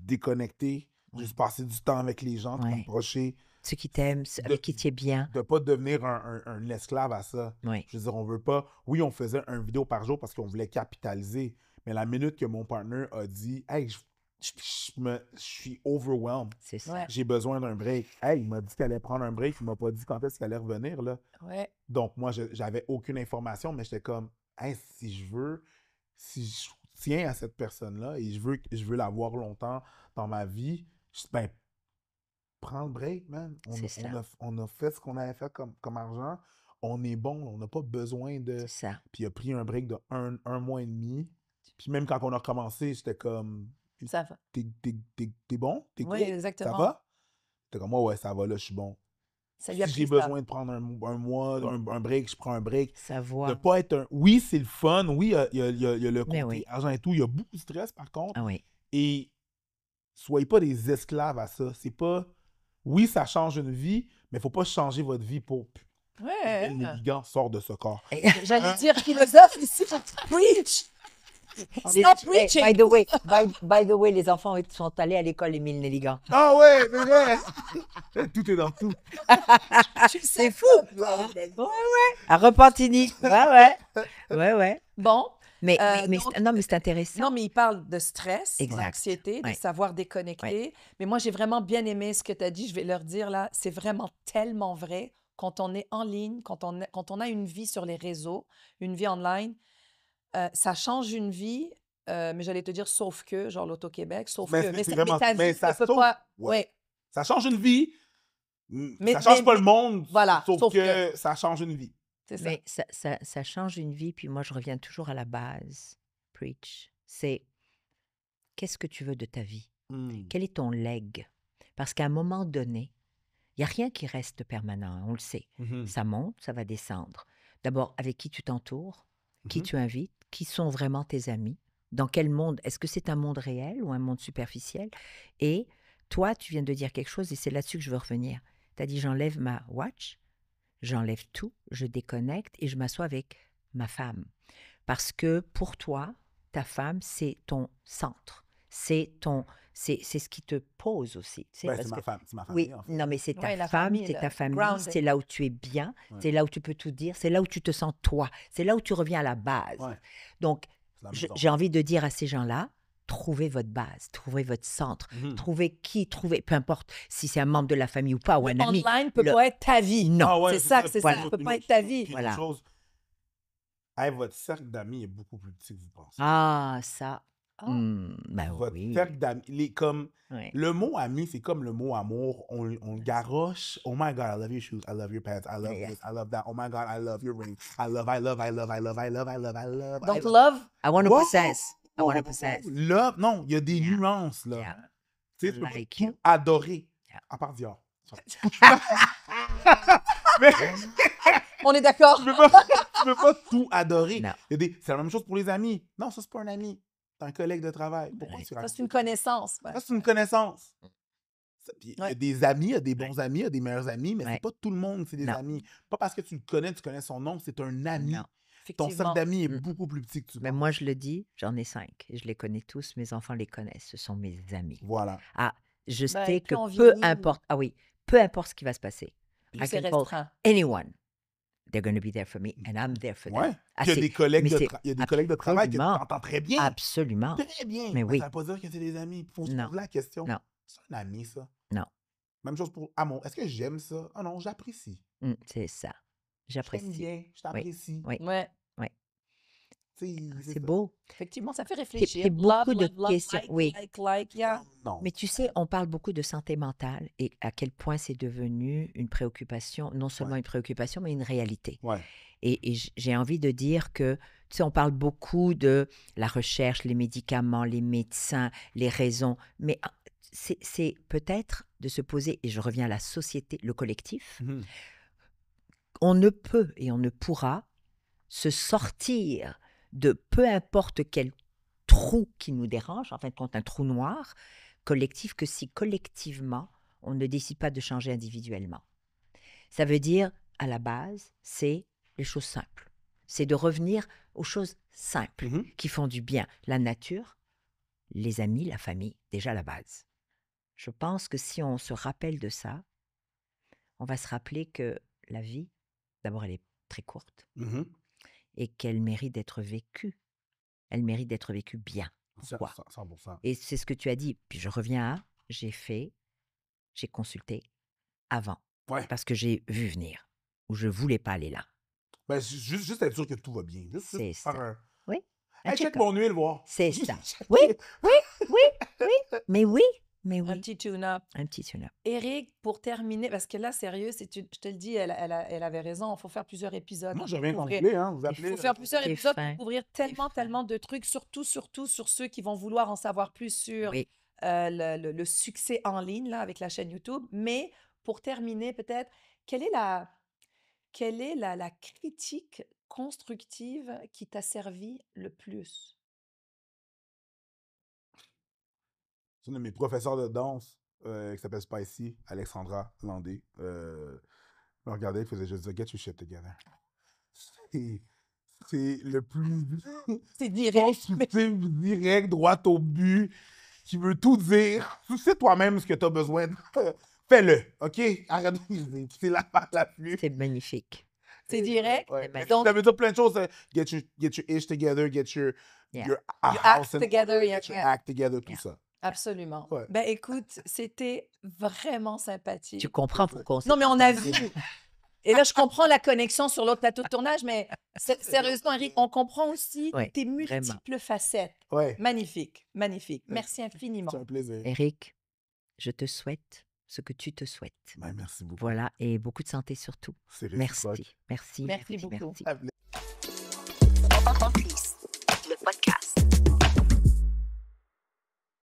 déconnecter, juste passer du temps avec les gens, te Ouais. rapprocher, Ceux qui t'aiment, ceux avec qui tu es bien. de pas devenir un esclave à ça. Oui. Je veux dire, on veut pas... Oui, on faisait une vidéo par jour parce qu'on voulait capitaliser. Mais la minute que mon partner a dit « Hey, je suis overwhelmed. C'est ça. Ouais. J'ai besoin d'un break. » Hey, il m'a dit qu'il allait prendre un break. Il m'a pas dit quand est-ce qu'il allait revenir, là. Ouais. Donc, moi, j'avais aucune information, mais j'étais comme « Hey, si je tiens à cette personne-là et je veux l'avoir longtemps dans ma vie, ben, prends le break, man. C'est ça. On a fait ce qu'on avait fait comme argent. On est bon. On n'a pas besoin de... C'est ça. Puis il a pris un break de un mois et demi. Puis même quand on a recommencé, j'étais comme... Ça va. T'es bon? T'es Oui, good? exactement. Ça va? T'es comme, moi, ouais, ça va, là, je suis bon. Ça lui a Si pris j'ai ça. besoin de prendre un mois, un break, je prends un break. Sa De voix. pas être un... Oui, c'est le fun. Oui, il y a le Mais côté oui. argent et tout. Il y a beaucoup de stress, par contre. Ah oui. Et soyez pas des esclaves à ça. C'est pas... Oui, ça change une vie, mais il faut pas changer votre vie pour... Ouais. Le Néligan sort de ce corps. J'allais dire philosophe ici. Preach! Stop preaching! By the way, les enfants sont allés à l'école Émile Nelligan. Ah ouais, c'est vrai! Tout est dans tout. C'est fou! À Repentigny. Ouais. Bon, Mais donc- non, mais c'est intéressant. non, mais il parle de stress, Exact. d'anxiété, de Ouais. savoir déconnecter. Mais moi, j'ai vraiment bien aimé ce que tu as dit. Je vais leur dire là, c'est vraiment tellement vrai. Quand on est en ligne, quand on a une vie sur les réseaux, une vie online, ça change une vie. Mais j'allais te dire, sauf que, genre l'Auto-Québec, sauf Mais que. c'est Mais, vraiment- ta mais vie ça ne peut sauve. pas. Ouais. Ouais. Ça change une vie. Mais- Ça change mais- pas le monde. voilà, Sauf, sauf que ça change une vie. C'est ça. Mais ça change une vie, puis moi, je reviens toujours à la base. Preach. C'est qu'est-ce que tu veux de ta vie? Quel est ton leg? Parce qu'à un moment donné, il n'y a rien qui reste permanent, hein, on le sait. Ça monte, ça va descendre. D'abord, avec qui tu t'entoures, qui tu invites, qui sont vraiment tes amis, dans quel monde, est-ce que c'est un monde réel ou un monde superficiel? Et toi, tu viens de dire quelque chose et c'est là-dessus que je veux revenir. Tu as dit, j'enlève ma watch, j'enlève tout, je déconnecte et je m'assois avec ma femme. Parce que pour toi, ta femme, c'est ton centre. C'est ce qui te pose aussi. Tu sais, Ben, parce c'est ma que- femme. C'est ma oui, famille, en fait. non, mais c'est ta Ouais, la femme, famille, c'est là, ta famille, grounded. c'est là où tu es bien, Ouais. c'est là où tu peux tout dire, c'est là où tu te sens toi, c'est là où tu reviens à la base. Ouais. Donc, C'est la maison. j'ai envie de dire à ces gens-là, trouvez votre base, trouvez votre centre, trouvez peu importe si c'est un membre de la famille ou pas, ou un ami. Online ne peut Le- pas être ta vie. Non. Ah ouais, c'est ça, c'est Voilà. ça. Ça peut pas être ta vie. Puis Voilà. une chose, hey, votre cercle d'amis est beaucoup plus petit que vous pensez. Ah, ça. Ah. Ben Votre oui. cercle d'amis, comme Ouais. le mot ami, c'est comme le mot amour. On le garoche. Oh my God, I love your shoes. I love your pants. I love Yeah. this. I love that. Oh my God, I love your ring. I love. Donc, love, I want to Wow! possess. I want to possess. Love, non, il y a des Yeah. nuances, là. Yeah. Tu sais, tu peux pas Like tout you. adorer. Yeah. À part Dior. on est d'accord. Tu peux pas tout adorer. Non. C'est la même chose pour les amis. Non, ça, c'est pas un ami. C'est un collègue de travail. Pourquoi Ouais. tu Ça, racontes? c'est une connaissance. Ouais. Ça, c'est une connaissance. Puis, il y a Ouais. des amis, il y a des bons amis, il y a des meilleurs amis, mais Ouais. c'est pas tout le monde, c'est des Non. amis. Pas parce que tu connais son nom, c'est un ami. Non. Ton Effectivement. cercle d'amis est Mm. beaucoup plus petit que tu Mais penses. moi, je le dis, j'en ai 5 et je les connais tous. Mes enfants les connaissent. Ce sont mes amis. Voilà. Ah, je Ben, sais plus que on peu vieillit, importe. Ah oui, peu importe ce qui va se passer. Plus I c'est can call restreint. anyone. They're going to be there for me and I'm there for them. Ouais. Ah, Puis il y a c'est- des collègues mais de, c'est il y a des collègues de travail que tu absolument. entends très bien. Absolument. Très bien. Mais oui. Ça veut pas dire que c'est des amis. Faut se Non. poser la question. Non. C'est un ami, ça. Non. Même chose pour amour. Est-ce que j'aime ça? Ah non, j'apprécie. C'est ça. Je t'aime J'apprécie. bien, je t'apprécie. Oui. Ouais. Tu sais, C'est ça. beau. Effectivement, ça fait réfléchir. puis beaucoup de love, questions, like, oui. like, yeah. Non. Mais tu sais, on parle beaucoup de santé mentale et à quel point c'est devenu une préoccupation, non seulement Ouais. une préoccupation, mais une réalité. Ouais. Et j'ai envie de dire que, tu sais, on parle beaucoup de la recherche, les médicaments, les médecins, les raisons, mais c'est peut-être de se poser, et je reviens à la société, le collectif, Mhm. on ne peut et on ne pourra se sortir de peu importe quel trou qui nous dérange, en fin de compte un trou noir, collectif, que si collectivement, on ne décide pas de changer individuellement. Ça veut dire, à la base, c'est les choses simples. C'est de revenir aux choses simples Mhm. qui font du bien. La nature, les amis, la famille, déjà la base. Je pense que si on se rappelle de ça, on va se rappeler que la vie, d'abord, elle est très courte Mhm. et qu'elle mérite d'être vécue. Elle mérite d'être vécue bien. Pourquoi? 100%. Et c'est ce que tu as dit. Puis je reviens à, j'ai consulté avant. Ouais. Parce que j'ai vu venir, ou je voulais pas aller là. Ben, juste être sûr que tout va bien. Juste C'est faire ça. un... Oui. Un Hey, check check-up. mon huile, voir. C'est ça. Oui, mais oui, Un petit tune-up. un petit tune-up. Éric, pour terminer, parce que là, sérieux, je te le dis, elle avait raison. Il faut faire plusieurs épisodes. Moi, hein, je pour reviens quand vous couvrir- voulez, hein. Vous Il appelez. faut faire plusieurs T'es épisodes fin. pour couvrir tellement de trucs, surtout sur ceux qui vont vouloir en savoir plus sur Oui. le succès en ligne là, avec la chaîne YouTube. Mais pour terminer, peut-être, quelle est la critique constructive qui t'a servi le plus? C'est une de mes professeurs de danse qui s'appelle Spicy, Alexandra Landé. Me regardait, il faisait juste dire, get your shit together. C'est c'est le plus C'est direct, mais constructif, direct, droit au but, qui veut tout dire. Tu sais toi-même ce que tu as besoin de. Fais-le, OK? Arrête de niaiser. C'est la part la plus. C'est magnifique. c'est direct. Ouais. C'est magnifique. Donc, Ça veut dire plein de choses. Get your ish together, get your, Yeah. your you house act and- together. get your act together, tout Yeah. ça. Absolument. Ouais. Ben écoute, c'était vraiment sympathique. Tu comprends pourquoi on s'est Non, mais on a entendu. vu. Et là, je comprends la connexion sur l'autre plateau de tournage, mais sérieusement, Eric, on comprend aussi Ouais, tes vraiment. multiples facettes. Ouais. Magnifique, magnifique. Merci infiniment. C'est un plaisir. Éric, je te souhaite ce que tu te souhaites. Ben, merci beaucoup. Voilà, et beaucoup de santé surtout. C'est réciproque. Merci. Merci. Merci beaucoup. Merci. Un plaisir.